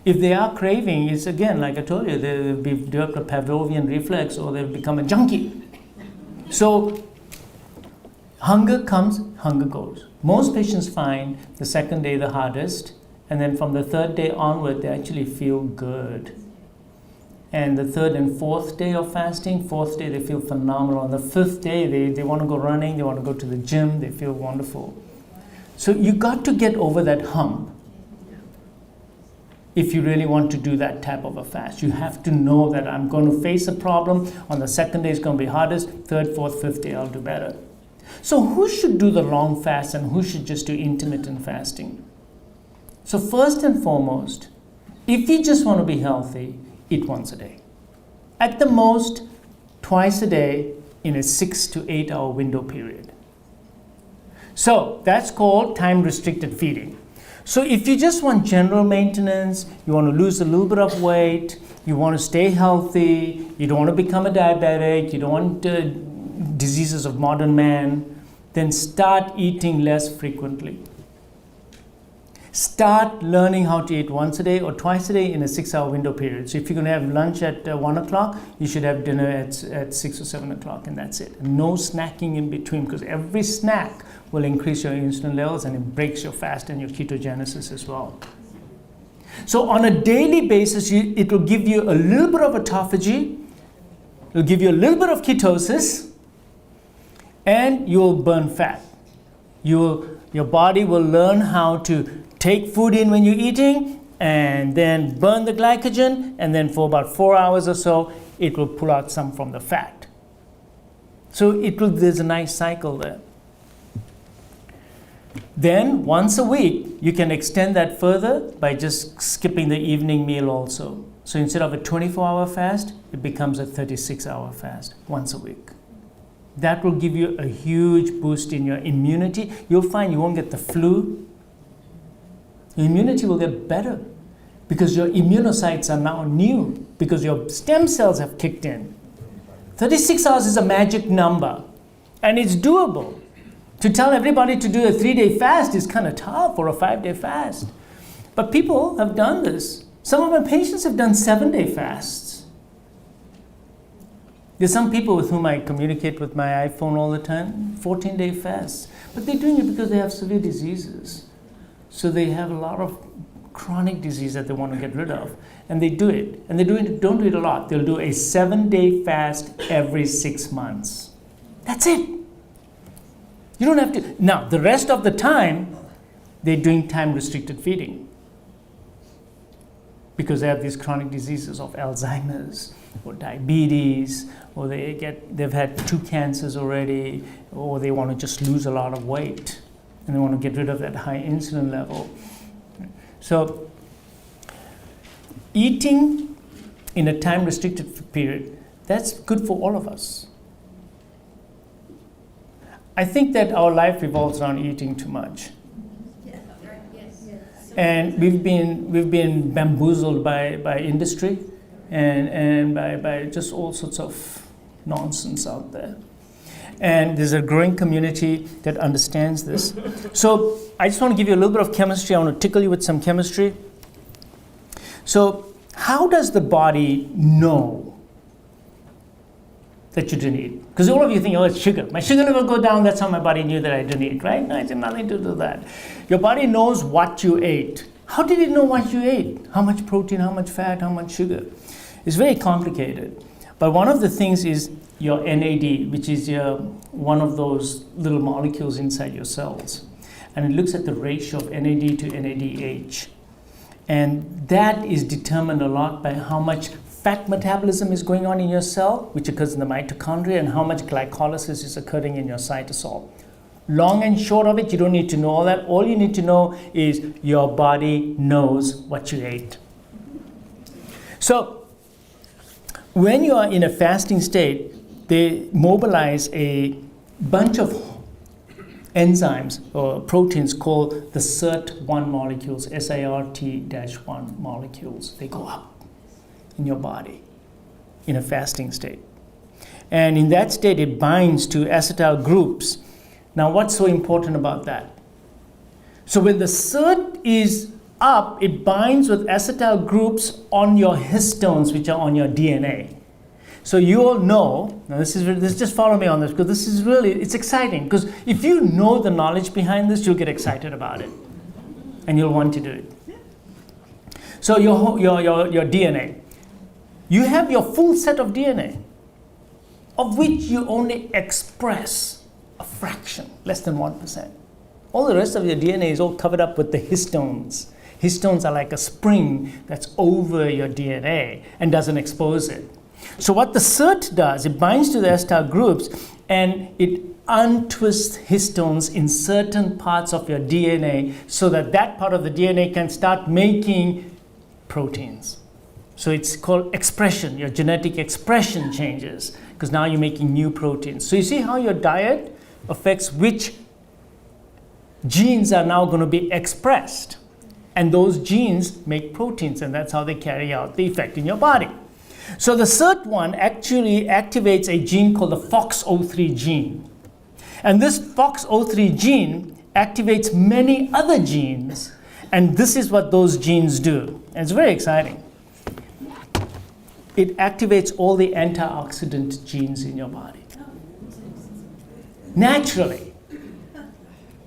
A: If they are craving, it's again, like I told you, they'll develop a Pavlovian reflex, or they'll become a junkie. So hunger comes, hunger goes. Most patients find the second day the hardest, and then from the third day onward, they actually feel good. And the third and fourth day of fasting, fourth day they feel phenomenal. On the fifth day, they want to go running, they want to go to the gym, they feel wonderful. So you got to get over that hump. If you really want to do that type of a fast, you have to know that I'm going to face a problem. On the second day, it's going to be hardest. Third, fourth, fifth day, I'll do better. So who should do the long fast and who should just do intermittent fasting? So first and foremost, if you just want to be healthy, eat once a day. At the most, twice a day in a 6 to 8 hour window period. So that's called time-restricted feeding. So if you just want general maintenance, you want to lose a little bit of weight, you want to stay healthy, you don't want to become a diabetic, you don't want diseases of modern man, then start eating less frequently. Start learning how to eat once a day or twice a day in a 6 hour window period. So if you're going to have lunch at 1 o'clock, you should have dinner at 6 or 7 o'clock, and that's it. No snacking in between, because every snack will increase your insulin levels and it breaks your fast and your ketogenesis as well. So on a daily basis, it will give you a little bit of autophagy, it will give you a little bit of ketosis, and you will burn fat. Your body will learn how to take food in when you're eating and then burn the glycogen, and then for about 4 hours or so, it will pull out some from the fat. So there's a nice cycle there. Then once a week, you can extend that further by just skipping the evening meal also. So instead of a 24-hour fast, it becomes a 36-hour fast once a week. That will give you a huge boost in your immunity. You'll find you won't get the flu. Your immunity will get better because your immunocytes are now new, because your stem cells have kicked in. 36 hours is a magic number, and it's doable. To tell everybody to do a 3-day fast is kind of tough, or a 5-day fast. But people have done this. Some of my patients have done 7-day fasts. There's some people with whom I communicate with my iPhone all the time, 14-day fasts. But they're doing it because they have severe diseases. So they have a lot of chronic disease that they want to get rid of. And they do it. And they don't do it a lot. They'll do a 7-day fast every 6 months. That's it. You don't have to. Now, the rest of the time, they're doing time-restricted feeding. Because they have these chronic diseases of Alzheimer's or diabetes, or they've had 2 cancers already, or they want to just lose a lot of weight and they want to get rid of that high insulin level. So eating in a time-restricted period, that's good for all of us. I think that our life revolves around eating too much. And we've been bamboozled by industry and by just all sorts of nonsense out there. And there's a growing community that understands this. So I just want to give you a little bit of chemistry. I want to tickle you with some chemistry. So how does the body know that you didn't eat? Because all of you think, oh, it's sugar. My sugar level go down, that's how my body knew that I didn't eat, right? No, it had nothing to do with that. Your body knows what you ate. How did it know what you ate? How much protein, how much fat, how much sugar? It's very complicated. But one of the things is your NAD, which is one of those little molecules inside your cells. And it looks at the ratio of NAD to NADH. And that is determined a lot by how much fat metabolism is going on in your cell, which occurs in the mitochondria, and how much glycolysis is occurring in your cytosol. Long and short of it, you don't need to know all that. All you need to know is your body knows what you ate. So when you are in a fasting state, they mobilize a bunch of enzymes or proteins called the SIRT1 molecules, SIRT-1 molecules. They go up in your body in a fasting state. And in that state, it binds to acetyl groups. Now, what's so important about that? So when the SIRT is up, it binds with acetyl groups on your histones, which are on your DNA. So you all know, now this is just follow me on this, because this is really, it's exciting, because if you know the knowledge behind this, you'll get excited about it, and you'll want to do it. So your DNA, you have your full set of DNA, of which you only express a fraction, less than 1%. All the rest of your DNA is all covered up with the histones. Histones are like a spring that's over your DNA and doesn't expose it. So what the SIRT does, it binds to the acetyl groups and it untwists histones in certain parts of your DNA so that that part of the DNA can start making proteins. So it's called expression. Your genetic expression changes because now you're making new proteins. So you see how your diet affects which genes are now going to be expressed. And those genes make proteins, and that's how they carry out the effect in your body. So the SIRT1 actually activates a gene called the FOXO3 gene. And this FOXO3 gene activates many other genes, and this is what those genes do. And it's very exciting. It activates all the antioxidant genes in your body. Naturally.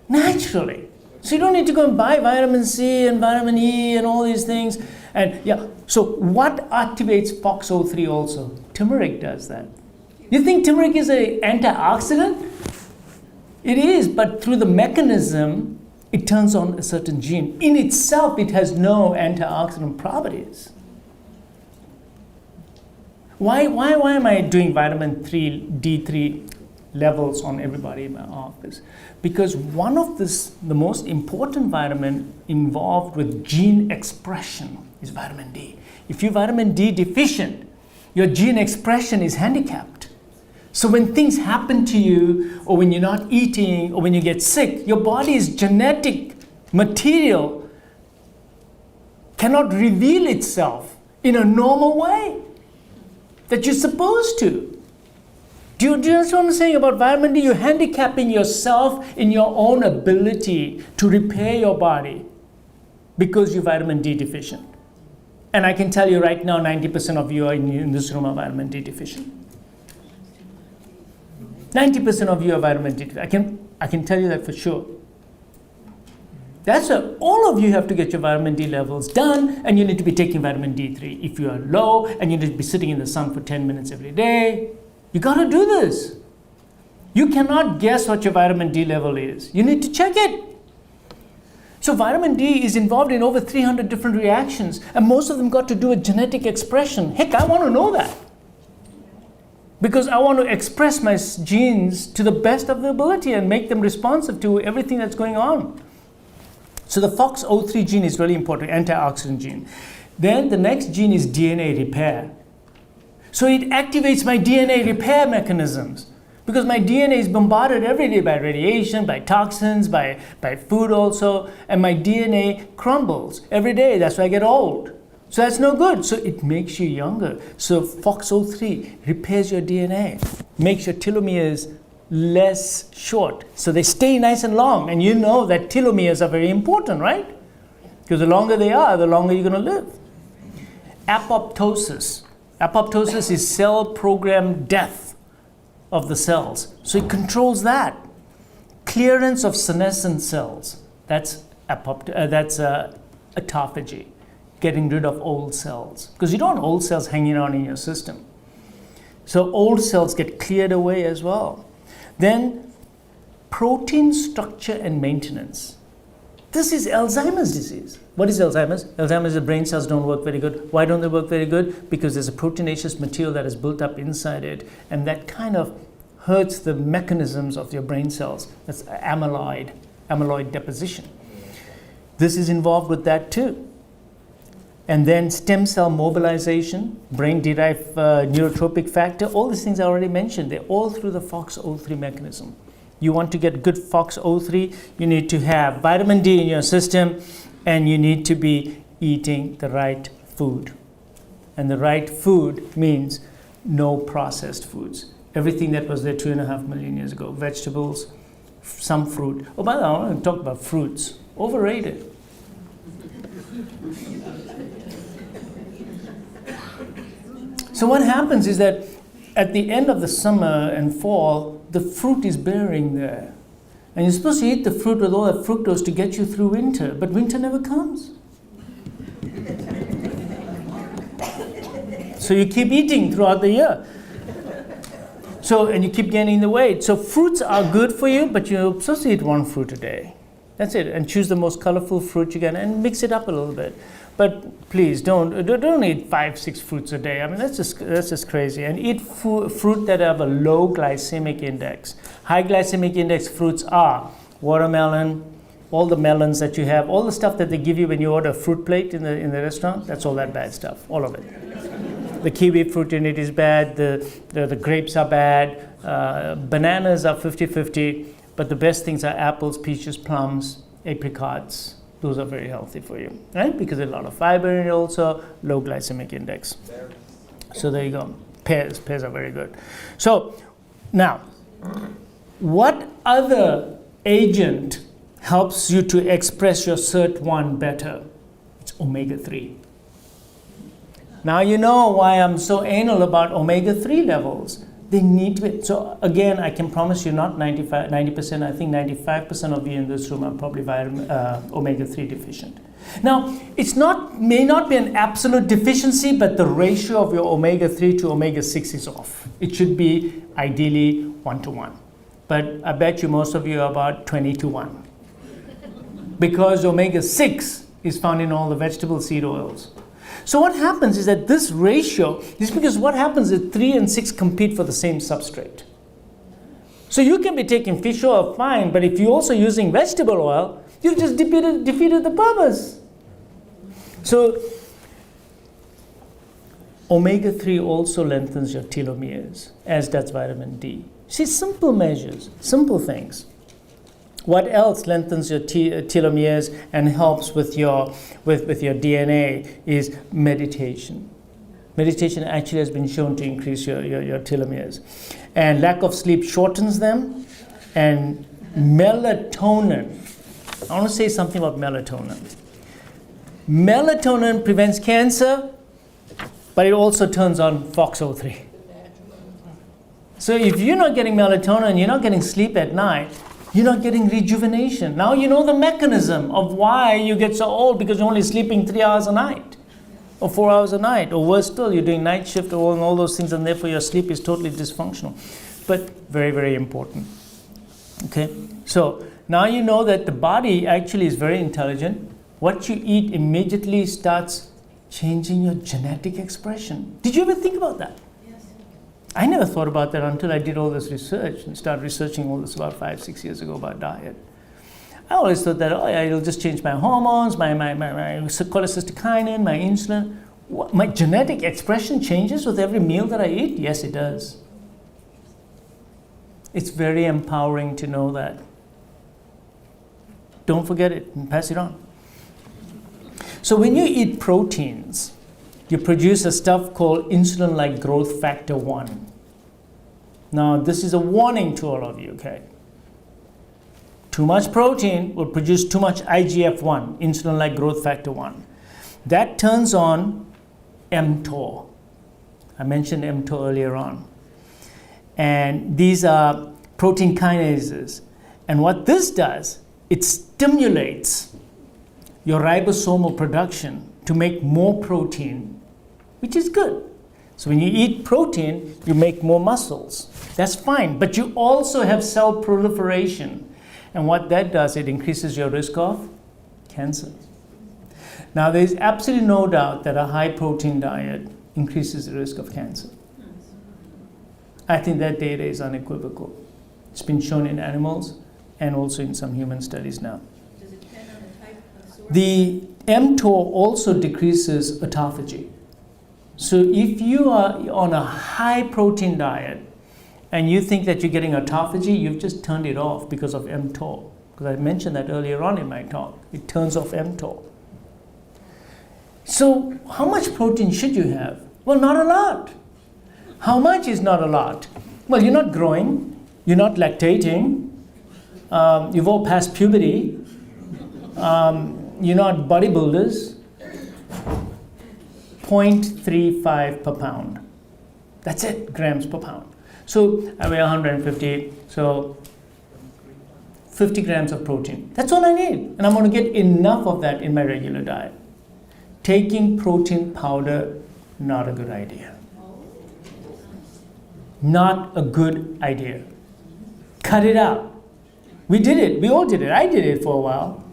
A: Naturally. So you don't need to go and buy vitamin C and vitamin E and all these things. And yeah, so what activates FOXO3 also? Turmeric does that. You think turmeric is an antioxidant? It is, but through the mechanism, it turns on a certain gene. In itself, it has no antioxidant properties. Why am I doing vitamin D3 levels on everybody in my office? Because one of the most important vitamin involved with gene expression is vitamin D. If you're vitamin D deficient, your gene expression is handicapped. So when things happen to you, or when you're not eating, or when you get sick, your body's genetic material cannot reveal itself in a normal way that you're supposed to. Do you understand what I'm saying about vitamin D? You're handicapping yourself in your own ability to repair your body because you're vitamin D deficient. And I can tell you right now, 90% of you in this room are vitamin D deficient. 90% of you are vitamin D deficient. I can tell you that for sure. That's why all of you have to get your vitamin D levels done, and you need to be taking vitamin D3. If you are low and you need to be sitting in the sun for 10 minutes every day, you got to do this. You cannot guess what your vitamin D level is. You need to check it. So vitamin D is involved in over 300 different reactions, and most of them got to do with genetic expression. Heck, I want to know that. Because I want to express my genes to the best of their ability and make them responsive to everything that's going on. So the FOXO3 gene is really important, antioxidant gene. Then the next gene is DNA repair. So it activates my DNA repair mechanisms because my DNA is bombarded every day by radiation, by toxins, by food also, and my DNA crumbles every day. That's why I get old. So that's no good. So it makes you younger. So FOXO3 repairs your DNA, makes your telomeres less short. So they stay nice and long. And you know that telomeres are very important, right? Because the longer they are, the longer you're going to live. Apoptosis. Apoptosis is cell programmed death of the cells. So it controls that. Clearance of senescent cells. That's autophagy. Getting rid of old cells. Because you don't want old cells hanging around in your system. So old cells get cleared away as well. Then protein structure and maintenance. This is Alzheimer's disease. What is Alzheimer's? Alzheimer's, the brain cells don't work very good. Why don't they work very good? Because there's a proteinaceous material that is built up inside it, and that kind of hurts the mechanisms of your brain cells. That's amyloid deposition. This is involved with that too. And then stem cell mobilization, brain-derived neurotropic factor, all these things I already mentioned. They're all through the FOXO3 mechanism. You want to get good FOXO3, you need to have vitamin D in your system, and you need to be eating the right food. And the right food means no processed foods. Everything that was there 2.5 million years ago. Vegetables, some fruit. Oh, by the way, I want to talk about fruits. Overrated. So what happens is that at the end of the summer and fall, the fruit is bearing there. And you're supposed to eat the fruit with all that fructose to get you through winter, but winter never comes. So you keep eating throughout the year. And you keep gaining the weight. So fruits are good for you, but you're supposed to eat one fruit a day. That's it. And choose the most colorful fruit you can and mix it up a little bit. But please don't eat 5-6 fruits a day. I mean, that's just crazy. And eat fruit that have a low glycemic index. High glycemic index fruits are watermelon, all the melons that you have, all the stuff that they give you when you order a fruit plate in the restaurant. That's all that bad stuff, all of it. The kiwi fruit in it is bad. The grapes are bad. Bananas are 50-50. But the best things are apples, peaches, plums, apricots. Those are very healthy for you, right? Because there's a lot of fiber in it also, low glycemic index. So there you go. Pears are very good. So now, what other agent helps you to express your SIRT1 better? It's omega-3. Now you know why I'm so anal about omega-3 levels. They need to be, so again, I can promise you not 90%, I think 95% of you in this room are probably omega-3 deficient. Now, may not be an absolute deficiency, but the ratio of your omega-3 to omega-6 is off. It should be ideally 1-to-1. But I bet you most of you are about 20-to-1. Because omega-6 is found in all the vegetable seed oils. So what happens is that this ratio is because what happens is 3 and 6 compete for the same substrate. So you can be taking fish oil fine, but if you're also using vegetable oil, you've just defeated the purpose. So omega-3 also lengthens your telomeres, as does vitamin D. See, simple measures, simple things. What else lengthens your telomeres and helps with your DNA is meditation. Meditation actually has been shown to increase your telomeres. And lack of sleep shortens them. And melatonin. I want to say something about melatonin. Melatonin prevents cancer, but it also turns on FOXO3. So if you're not getting melatonin, you're not getting sleep at night, you're not getting rejuvenation. Now you know the mechanism of why you get so old, because you're only sleeping 3 hours a night or 4 hours a night, or worse still, you're doing night shift or all those things, and therefore your sleep is totally dysfunctional. But very, very important. Okay, so now you know that the body actually is very intelligent. What you eat immediately starts changing your genetic expression. Did you ever think about that? I never thought about that until I did all this research and started researching all this about 5-6 years ago about diet. I always thought that, oh yeah, it'll just change my hormones, my cholecystokinin, my insulin. My genetic expression changes with every meal that I eat? Yes, it does. It's very empowering to know that. Don't forget it and pass it on. So when you eat proteins, you produce a stuff called insulin-like growth factor 1. Now, this is a warning to all of you, okay? Too much protein will produce too much IGF-1, insulin-like growth factor 1. That turns on mTOR. I mentioned mTOR earlier on. And these are protein kinases. And what this does, it stimulates your ribosomal production to make more protein, which is good. So when you eat protein, you make more muscles. That's fine. But you also have cell proliferation. And what that does, it increases your risk of cancer. Now, there's absolutely no doubt that a high protein diet increases the risk of cancer. I think that data is unequivocal. It's been shown in animals and also in some human studies now.
C: Does it depend on the type of source?
A: The mTOR also decreases autophagy. So if you are on a high protein diet and you think that you're getting autophagy, you've just turned it off because of mTOR. Because I mentioned that earlier on in my talk. It turns off mTOR. So how much protein should you have? Well, not a lot. How much is not a lot? Well, you're not growing, you're not lactating, you've all passed puberty, you're not bodybuilders. 0.35 per pound. That's it, grams per pound. So I weigh 150, so 50 grams of protein. That's all I need. And I'm going to get enough of that in my regular diet. Taking protein powder, not a good idea. Not a good idea. Cut it out. We did it. We all did it. I did it for a while.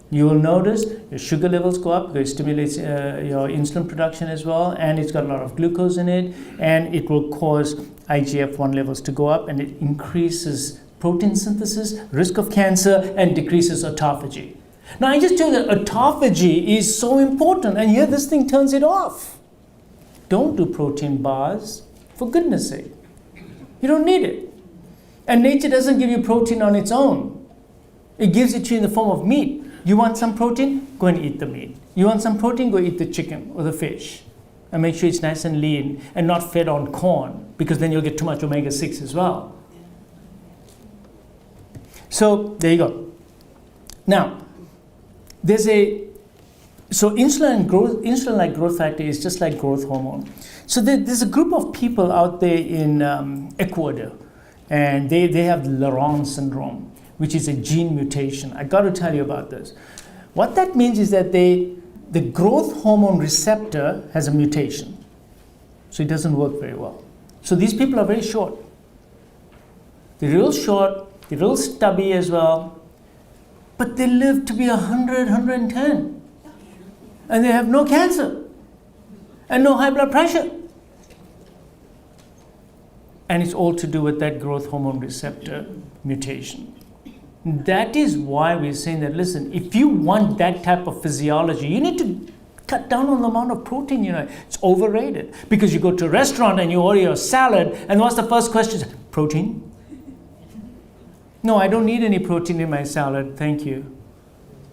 A: You will notice your sugar levels go up because it stimulates your insulin production as well, and it's got a lot of glucose in it, and it will cause IGF-1 levels to go up, and it increases protein synthesis, risk of cancer, and decreases autophagy. Now, I just told you that autophagy is so important, and here this thing turns it off. Don't do protein bars, for goodness sake. You don't need it. And nature doesn't give you protein on its own. It gives it to you in the form of meat. You want some protein? Go and eat the meat. You want some protein? Go eat the chicken or the fish. And make sure it's nice and lean and not fed on corn, because then you'll get too much omega-6 as well. So there you go. Now, so insulin-like growth factor is just like growth hormone. So there's a group of people out there in Ecuador, and they have Laron syndrome, which is a gene mutation. I got to tell you about this. What that means is that the growth hormone receptor has a mutation. So it doesn't work very well. So these people are very short. They're real short, they're real stubby as well, but they live to be 100, 110. And they have no cancer and no high blood pressure. And it's all to do with that growth hormone receptor mutation. That is why we're saying that, listen, if you want that type of physiology, you need to cut down on the amount of protein you know. It's overrated. Because you go to a restaurant and you order your salad, and what's the first question? Protein? No, I don't need any protein in my salad, thank you.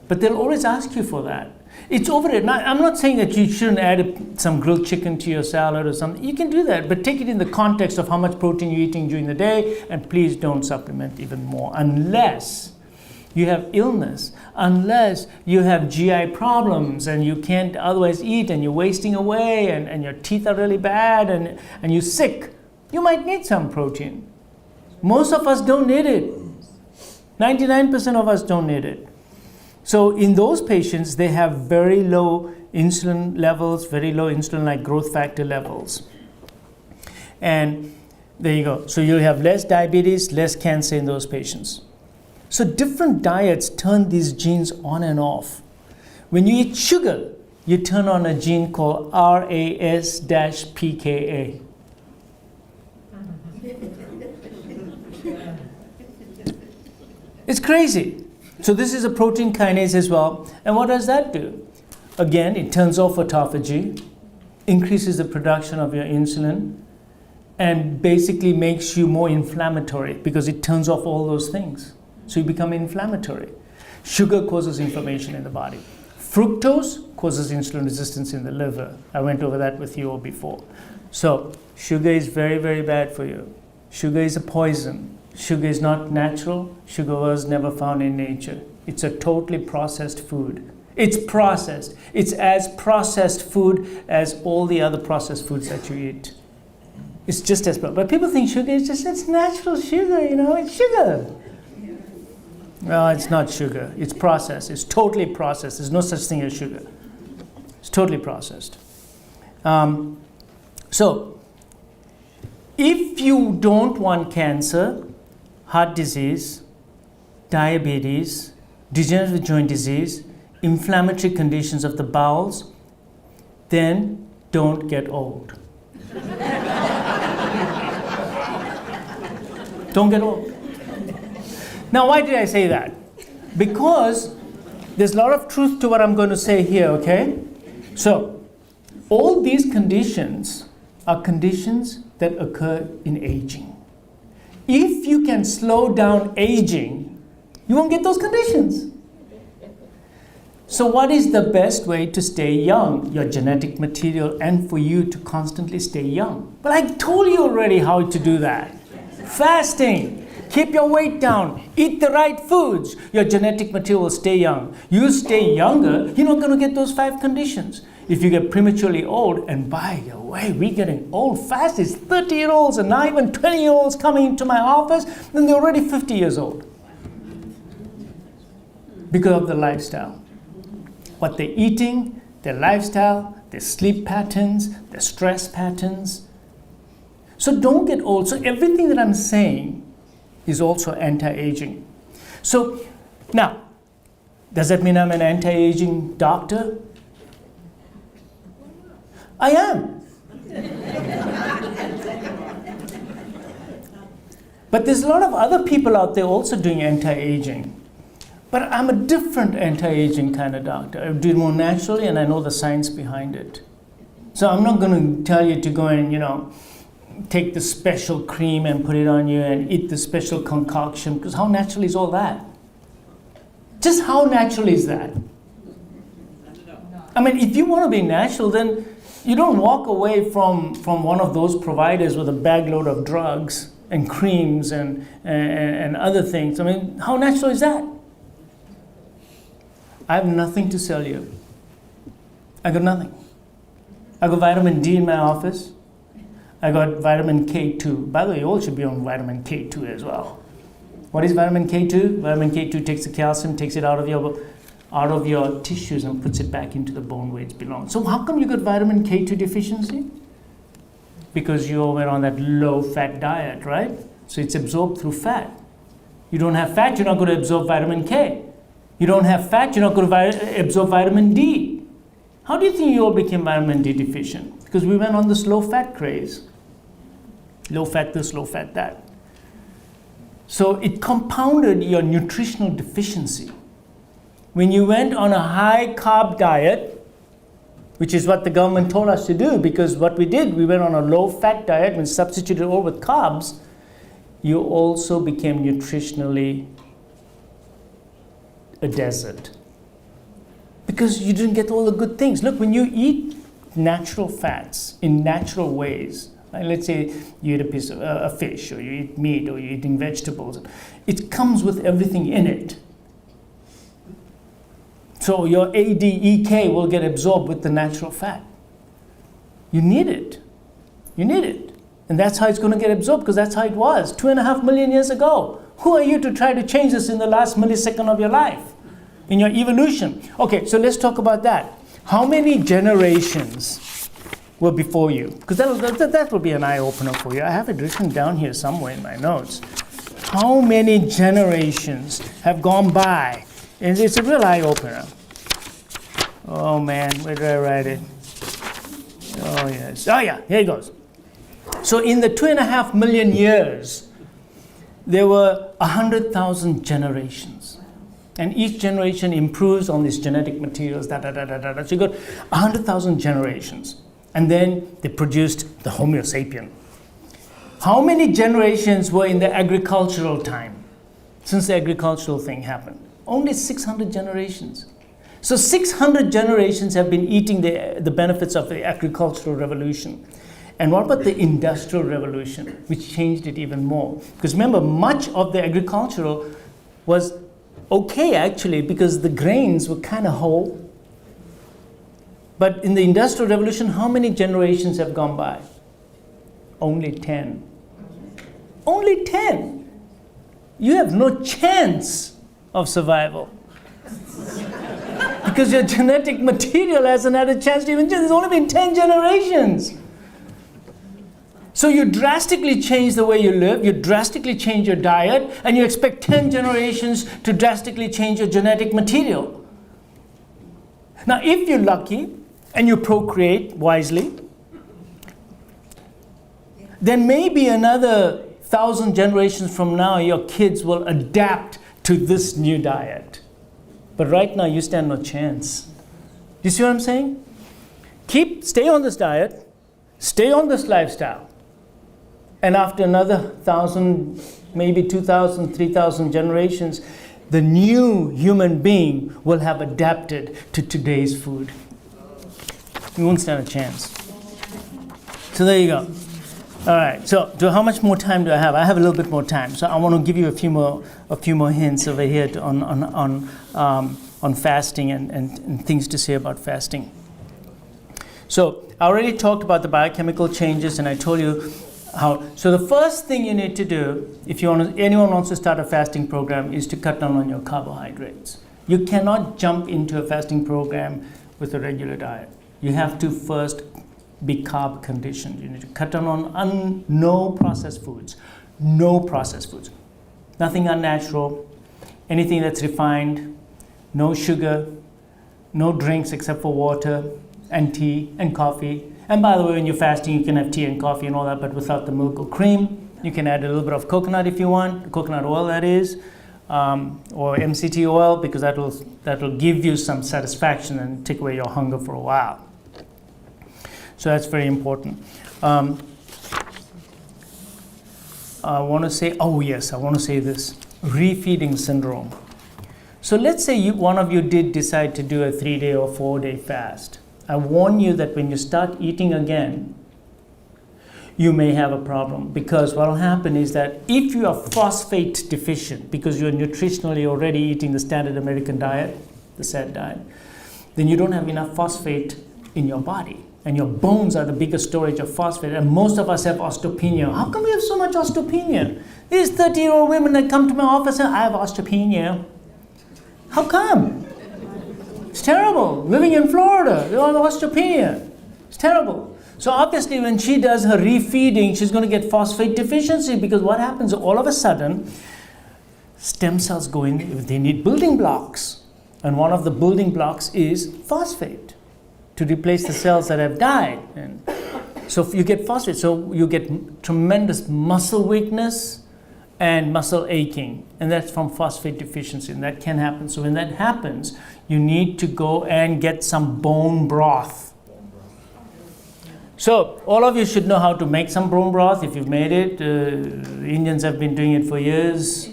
A: But they'll always ask you for that. It's overrated. Now, I'm not saying that you shouldn't add some grilled chicken to your salad or something. You can do that, but take it in the context of how much protein you're eating during the day, and please don't supplement even more unless you have illness, unless you have GI problems and you can't otherwise eat and you're wasting away and your teeth are really bad and you're sick. You might need some protein. Most of us don't need it. 99% of us don't need it. So in those patients, they have very low insulin levels, very low insulin-like growth factor levels. And there you go. So you'll have less diabetes, less cancer in those patients. So different diets turn these genes on and off. When you eat sugar, you turn on a gene called RAS-PKA. It's crazy. So this is a protein kinase as well. And what does that do? Again, it turns off autophagy, increases the production of your insulin, and basically makes you more inflammatory because it turns off all those things. So you become inflammatory. Sugar causes inflammation in the body. Fructose causes insulin resistance in the liver. I went over that with you all before. So sugar is very, very bad for you. Sugar is a poison. Sugar is not natural. Sugar was never found in nature. It's a totally processed food. It's processed. It's as processed food as all the other processed foods that you eat. It's just as, but people think sugar is just, it's natural sugar, it's sugar. No, it's not sugar. It's processed. It's totally processed. There's no such thing as sugar. It's totally processed. So, if you don't want cancer, heart disease, diabetes, degenerative joint disease, inflammatory conditions of the bowels, then don't get old. Don't get old. Now, why did I say that? Because there's a lot of truth to what I'm going to say here, okay? So, all these conditions are conditions that occur in aging. If you can slow down aging, you won't get those conditions. So what is the best way to stay young? Your genetic material, and for you to constantly stay young. But I told you already how to do that. Fasting. Keep your weight down. Eat the right foods. Your genetic material will stay young. You stay younger, you're not going to get those 5 conditions. If you get prematurely old, and by the way, we're getting old fast. It's 30-year-olds and not even 20-year-olds coming into my office, and they're already 50 years old. Because of the lifestyle. What they're eating, their lifestyle, their sleep patterns, their stress patterns. So don't get old. So everything that I'm saying is also anti-aging. So now, does that mean I'm an anti-aging doctor? I am. But there's a lot of other people out there also doing anti-aging. But I'm a different anti-aging kind of doctor. I do it more naturally, and I know the science behind it. So I'm not going to tell you to go and, take the special cream and put it on you and eat the special concoction, because how natural is all that? Just how natural is that? I mean, if you want to be natural, then you don't walk away from one of those providers with a bag load of drugs and creams and other things. I mean, how natural is that? I have nothing to sell you. I got nothing. I got vitamin D in my office. I got vitamin K2. By the way, you all should be on vitamin K2 as well. What is vitamin K2? Vitamin K2 takes the calcium, takes it out of your tissues and puts it back into the bone where it belongs. So how come you got vitamin K2 deficiency? Because you all went on that low-fat diet, right? So it's absorbed through fat. You don't have fat, you're not going to absorb vitamin K. You don't have fat, you're not going to absorb vitamin D. How do you think you all became vitamin D deficient? Because we went on this low-fat craze. Low-fat this, low-fat that. So it compounded your nutritional deficiency. When you went on a high-carb diet, which is what the government told us to do, because what we did, we went on a low-fat diet and substituted all with carbs, you also became nutritionally a desert. because you didn't get all the good things. Look, when you eat natural fats in natural ways, like let's say you eat a piece of a fish, or you eat meat, or you're eating vegetables, it comes with everything in it. So your ADEK will get absorbed with the natural fat. You need it. You need it. And that's how it's going to get absorbed, because that's how it was 2.5 million years ago. Who are you to try to change this in the last millisecond of your life, in your evolution? Okay, so let's talk about that. How many generations were before you? Because that will be an eye-opener for you. I have it written down here somewhere in my notes. How many generations have gone by? And it's a real eye-opener. Oh man, where did I write it? Oh yes. Oh yeah, here it goes. So in the 2.5 million years, there were 100,000 generations. And each generation improves on these genetic materials, So you got 100,000 generations. And then they produced the Homo sapien. How many generations were in the agricultural time, since the agricultural thing happened? Only 600 generations. So 600 generations have been eating the benefits of the agricultural revolution. And what about the industrial revolution, which changed it even more? Because remember, much of the agricultural was okay actually, because the grains were kind of whole. But in the industrial revolution, how many generations have gone by? Only 10. Only 10. You have no chance of survival. Because your genetic material hasn't had a chance to even change. There's only been 10 generations. So you drastically change the way you live, you drastically change your diet, and you expect 10 generations to drastically change your genetic material. Now, if you're lucky and you procreate wisely, then maybe another 1,000 generations from now, your kids will adapt to this new diet. But right now, you stand no chance. You see what I'm saying? Stay on this diet, stay on this lifestyle. And after another 1,000, maybe 2,000, 3,000 generations, the new human being will have adapted to today's food. You won't stand a chance. So there you go. All right. So how much more time do I have? I have a little bit more time. So I want to give you a few more hints over here on fasting and things to say about fasting. So I already talked about the biochemical changes, and I told you how. So the first thing you need to do, if anyone wants to start a fasting program, is to cut down on your carbohydrates. You cannot jump into a fasting program with a regular diet. You have to first be carb conditioned. You need to cut down on no processed foods. No processed foods. Nothing unnatural. Anything that's refined. No sugar. No drinks except for water and tea and coffee. And by the way, when you're fasting, you can have tea and coffee and all that, but without the milk or cream. You can add a little bit of coconut if you want, coconut oil that is, or MCT oil, because that'll give you some satisfaction and take away your hunger for a while. So that's very important. I want to say this, refeeding syndrome. So let's say one of you did decide to do a 3-day or 4-day fast. I warn you that when you start eating again, you may have a problem, because what will happen is that if you are phosphate deficient, because you're nutritionally already eating the standard American diet, the SAD diet, then you don't have enough phosphate in your body. And your bones are the biggest storage of phosphate. And most of us have osteopenia. How come we have so much osteopenia? These 30-year-old women that come to my office and I have osteopenia. How come? It's terrible. Living in Florida, they all have osteopenia. It's terrible. So obviously when she does her refeeding, she's going to get phosphate deficiency, because what happens all of a sudden, stem cells go in, they need building blocks. And one of the building blocks is phosphate, to replace the cells that have died. And so if you get phosphate, so you get tremendous muscle weakness and muscle aching, and that's from phosphate deficiency, and that can happen. So when that happens, you need to go and get some bone broth. So all of you should know how to make some bone broth if you've made it. The Indians have been doing it for years.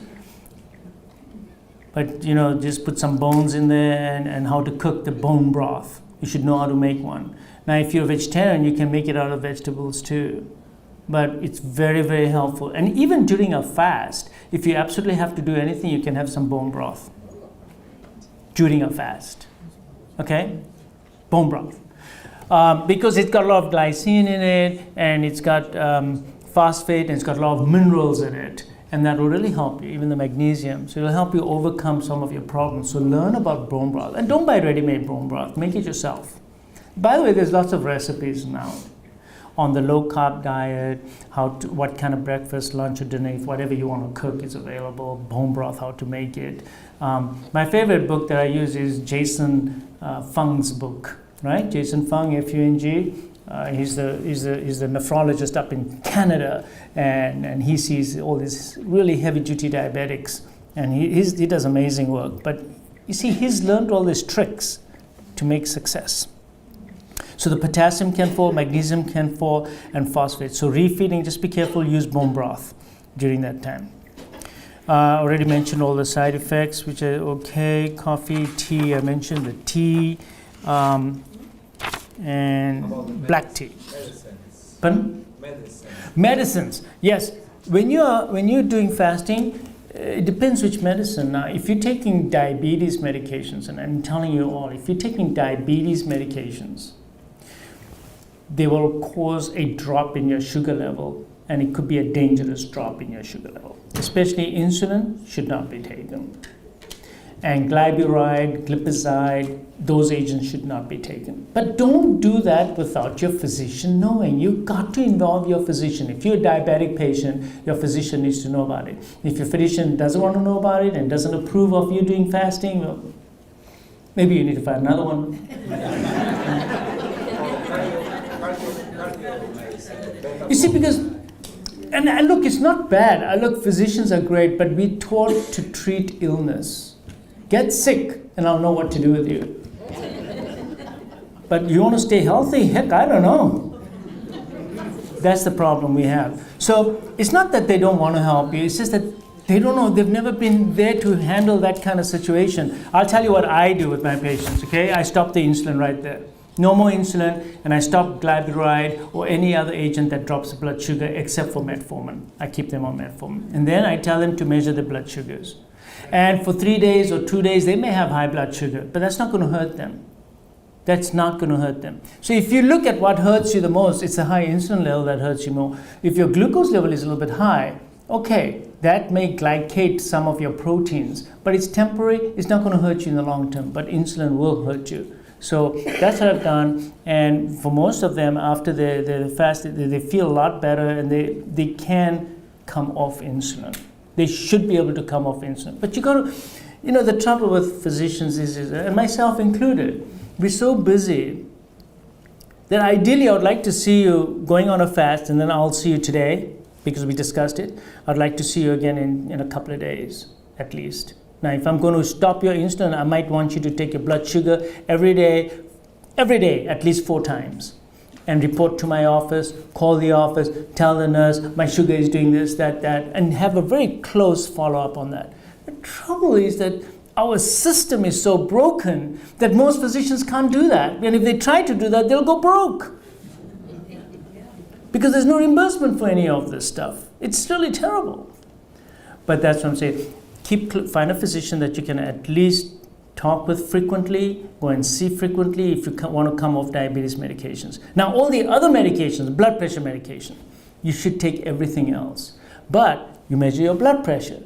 A: But just put some bones in there and how to cook the bone broth. You should know how to make one. Now, if you're a vegetarian, you can make it out of vegetables too. But it's very, very helpful. And even during a fast, if you absolutely have to do anything, you can have some bone broth during a fast. Okay? Bone broth. Because it's got a lot of glycine in it, and it's got phosphate, and it's got a lot of minerals in it. And that will really help you, even the magnesium. So it'll help you overcome some of your problems. So learn about bone broth. And don't buy ready-made bone broth. Make it yourself. By the way, there's lots of recipes now on the low-carb diet, what kind of breakfast, lunch, or dinner, whatever you want to cook is available, bone broth, how to make it. My favorite book that I use is Jason Fung's book, right? Jason Fung, F-U-N-G. He's the nephrologist up in Canada, and he sees all these really heavy-duty diabetics, and he does amazing work. But you see, he's learned all these tricks to make success. So the potassium can fall, magnesium can fall, and phosphate. So refeeding, just be careful, use bone broth during that time. Already mentioned all the side effects, which are okay. Coffee, tea, I mentioned the tea, and black tea.
D: Medicines.
A: Pardon?
D: Medicines.
A: Medicines, yes. When you're doing fasting, it depends which medicine. Now, if you're taking diabetes medications, and I'm telling you all, if you're taking diabetes medications, they will cause a drop in your sugar level, and it could be a dangerous drop in your sugar level. Especially insulin should not be taken. And glyburide, glipizide, those agents should not be taken. But don't do that without your physician knowing. You've got to involve your physician. If you're a diabetic patient, your physician needs to know about it. If your physician doesn't want to know about it and doesn't approve of you doing fasting, well, maybe you need to find another one. You see, because, and look, it's not bad. Look, physicians are great, but we're taught to treat illness. Get sick, and I'll know what to do with you. But you want to stay healthy? Heck, I don't know. That's the problem we have. So it's not that they don't want to help you. It's just that they don't know. They've never been there to handle that kind of situation. I'll tell you what I do with my patients, okay? I stop the insulin right there. No more insulin, and I stop glyburide or any other agent that drops the blood sugar except for metformin. I keep them on metformin. And then I tell them to measure the blood sugars. And for 3 days or 2 days, they may have high blood sugar, but that's not going to hurt them. That's not going to hurt them. So if you look at what hurts you the most, it's the high insulin level that hurts you more. If your glucose level is a little bit high, okay, that may glycate some of your proteins, but it's temporary. It's not going to hurt you in the long term, but insulin will hurt you. So that's what I've done, and for most of them, after the fast, they feel a lot better, and they can come off insulin. They should be able to come off insulin. But you got to, the trouble with physicians is, and myself included, we're so busy that ideally I would like to see you going on a fast, and then I'll see you today, because we discussed it. I'd like to see you again in a couple of days, at least. Now, if I'm going to stop your insulin, I might want you to take your blood sugar every day, at least 4 times, and report to my office, call the office, tell the nurse, my sugar is doing this, that, and have a very close follow-up on that. The trouble is that our system is so broken that most physicians can't do that. And if they try to do that, they'll go broke. Because there's no reimbursement for any of this stuff. It's really terrible. But that's what I'm saying. Find a physician that you can at least talk with frequently, go and see frequently if you want to come off diabetes medications. Now, all the other medications, blood pressure medication, you should take everything else. But you measure your blood pressure.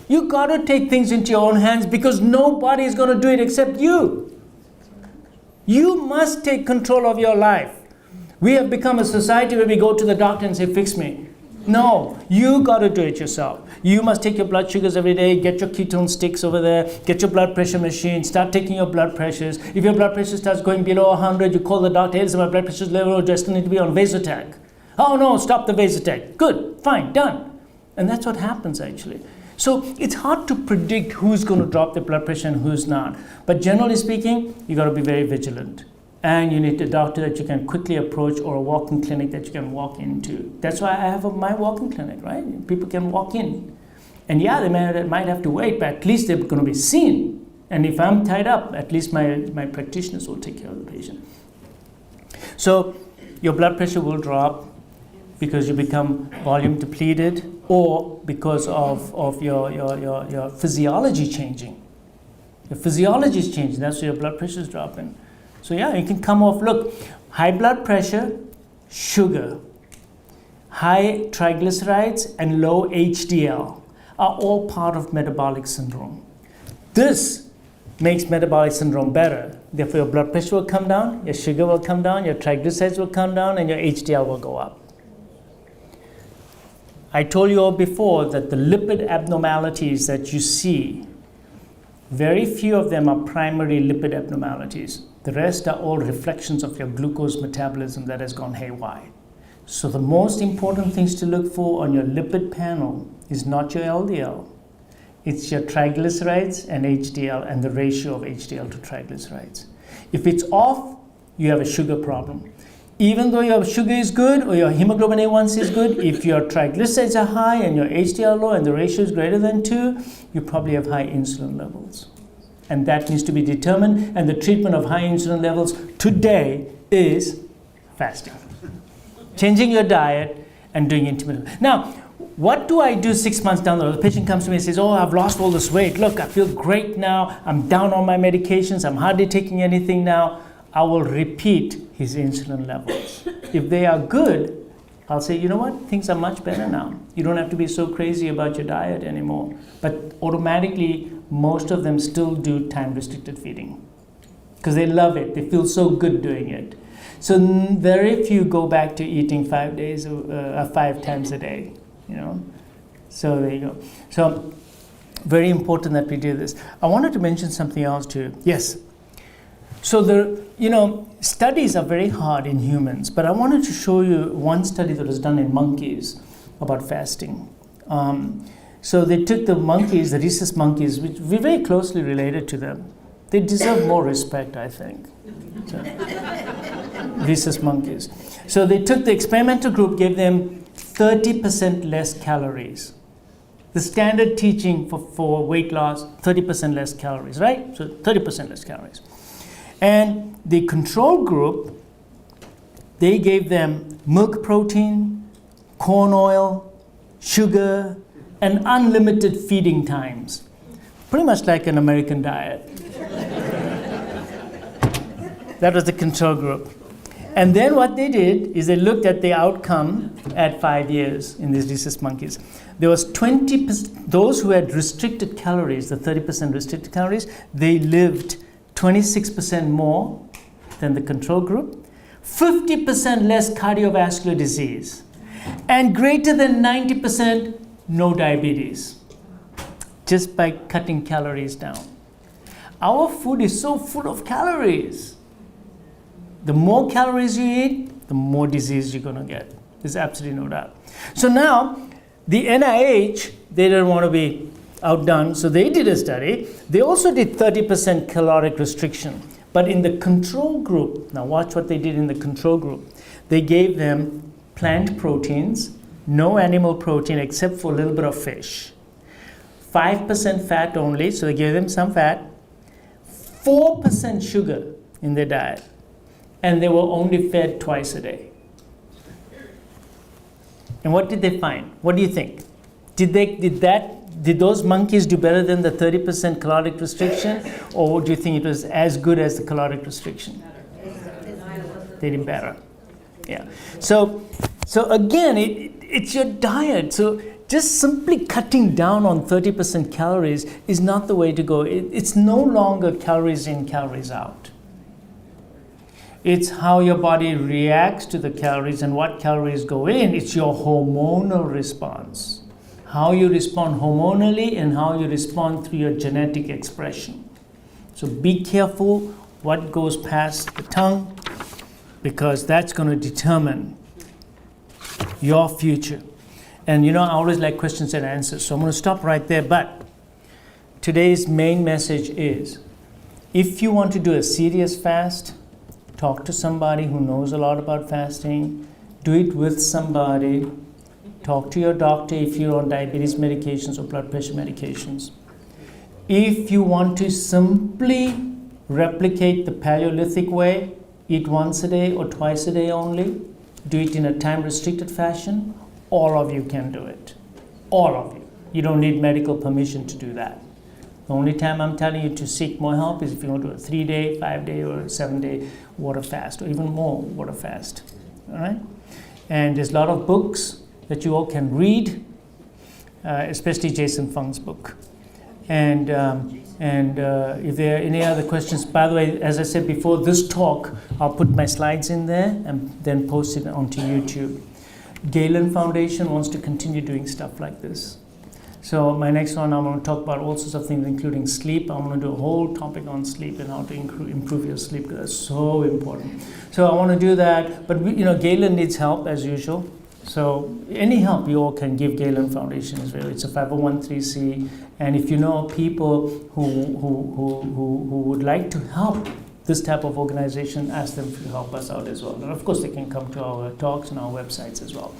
A: You got to take things into your own hands because nobody is going to do it except you. You must take control of your life. We have become a society where we go to the doctor and say, fix me. No, you got to do it yourself. You must take your blood sugars every day, get your ketone sticks over there, get your blood pressure machine, start taking your blood pressures. If your blood pressure starts going below 100, you call the doctor, hey, my blood pressure level just need to be on Vasotec. Oh no, stop the Vasotec. Good, fine, done. And that's what happens actually. So it's hard to predict who's going to drop their blood pressure and who's not. But generally speaking, you got to be very vigilant. And you need a doctor that you can quickly approach or a walk-in clinic that you can walk into. That's why I have my walk-in clinic, right? People can walk in And yeah, they might have to wait, but at least they're going to be seen. And if I'm tied up, at least my practitioners will take care of the patient. So your blood pressure will drop because you become volume depleted, or because of your physiology changing. Your physiology is changing, that's why your blood pressure is dropping. So yeah, you can come off, look, high blood pressure, sugar, high triglycerides, and low HDL are all part of metabolic syndrome. This makes metabolic syndrome better. Therefore, your blood pressure will come down, your sugar will come down, your triglycerides will come down, and your HDL will go up. I told you all before that the lipid abnormalities that you see, very few of them are primary lipid abnormalities. The rest are all reflections of your glucose metabolism that has gone haywire. So the most important things to look for on your lipid panel is not your LDL. It's your triglycerides and HDL and the ratio of HDL to triglycerides. If it's off, you have a sugar problem. Even though your sugar is good or your hemoglobin A1C is good, if your triglycerides are high and your HDL low and the ratio is greater than 2, you probably have high insulin levels. And that needs to be determined, and the treatment of high insulin levels today is fasting. Changing your diet and doing intermittent. Now, what do I do 6 months down the road? The patient comes to me and says, oh, I've lost all this weight. Look, I feel great now. I'm down on my medications. I'm hardly taking anything now. I will repeat his insulin levels. If they are good, I'll say, you know what? Things are much better now. You don't have to be so crazy about your diet anymore. But automatically, most of them still do time-restricted feeding because they love it. They feel so good doing it. So very few go back to eating 5 times a day. You know, so there you go. So very important that we do this. I wanted to mention something else too. Yes. So studies are very hard in humans, but I wanted to show you one study that was done in monkeys about fasting. So they took the monkeys, the rhesus monkeys, which we're very closely related to them. They deserve more respect, I think. So, rhesus monkeys. So they took the experimental group, gave them 30% less calories. The standard teaching for weight loss, 30% less calories, right? So 30% less calories. And the control group, they gave them milk protein, corn oil, sugar, and unlimited feeding times. Pretty much like an American diet. That was the control group. And then what they did is they looked at the outcome at 5 years in these rhesus monkeys. There was 20%, those who had restricted calories, the 30% restricted calories, they lived 26% more than the control group, 50% less cardiovascular disease, and greater than 90% no diabetes, just by cutting calories down. Our food is so full of calories. The more calories you eat, the more disease you're going to get. There's absolutely no doubt. So now, the NIH, they didn't want to be outdone, so they did a study. They also did 30% caloric restriction. But in the control group, now watch what they did in the control group. They gave them plant proteins, no animal protein except for a little bit of fish. 5% fat only, so they gave them some fat. 4% sugar in their diet. And they were only fed twice a day. And what did they find? What do you think? Did those monkeys do better than the 30% caloric restriction, or do you think it was as good as the caloric restriction? They did better. Yeah. So again, it's your diet. So just simply cutting down on 30% calories is not the way to go. It's no longer calories in, calories out. It's how your body reacts to the calories and what calories go in. It's your hormonal response. How you respond hormonally and how you respond through your genetic expression. So be careful what goes past the tongue, because that's going to determine your future. And I always like questions and answers, so I'm going to stop right there. But today's main message is, if you want to do a serious fast, talk to somebody who knows a lot about fasting. Do it with somebody Talk to your doctor if you're on diabetes medications or blood pressure medications. If you want to simply replicate the Paleolithic way, eat once a day or twice a day only, do it in a time-restricted fashion, all of you can do it. All of you. You don't need medical permission to do that. The only time I'm telling you to seek more help is if you want to do a 3-day, 5-day, or 7-day water fast, or even more water fast. All right? And there's a lot of books that you all can read, especially Jason Fung's book. And if there are any other questions, by the way, as I said before, this talk, I'll put my slides in there and then post it onto YouTube. Galen Foundation wants to continue doing stuff like this. So my next one, I'm going to talk about all sorts of things, including sleep. I'm going to do a whole topic on sleep and how to improve your sleep, because that's so important. So I want to do that, but Galen needs help as usual. So any help you all can give Galen Foundation is really, it's a 501(c), and if you know people who would like to help this type of organization, ask them to help us out as well. And of course, they can come to our talks and our websites as well.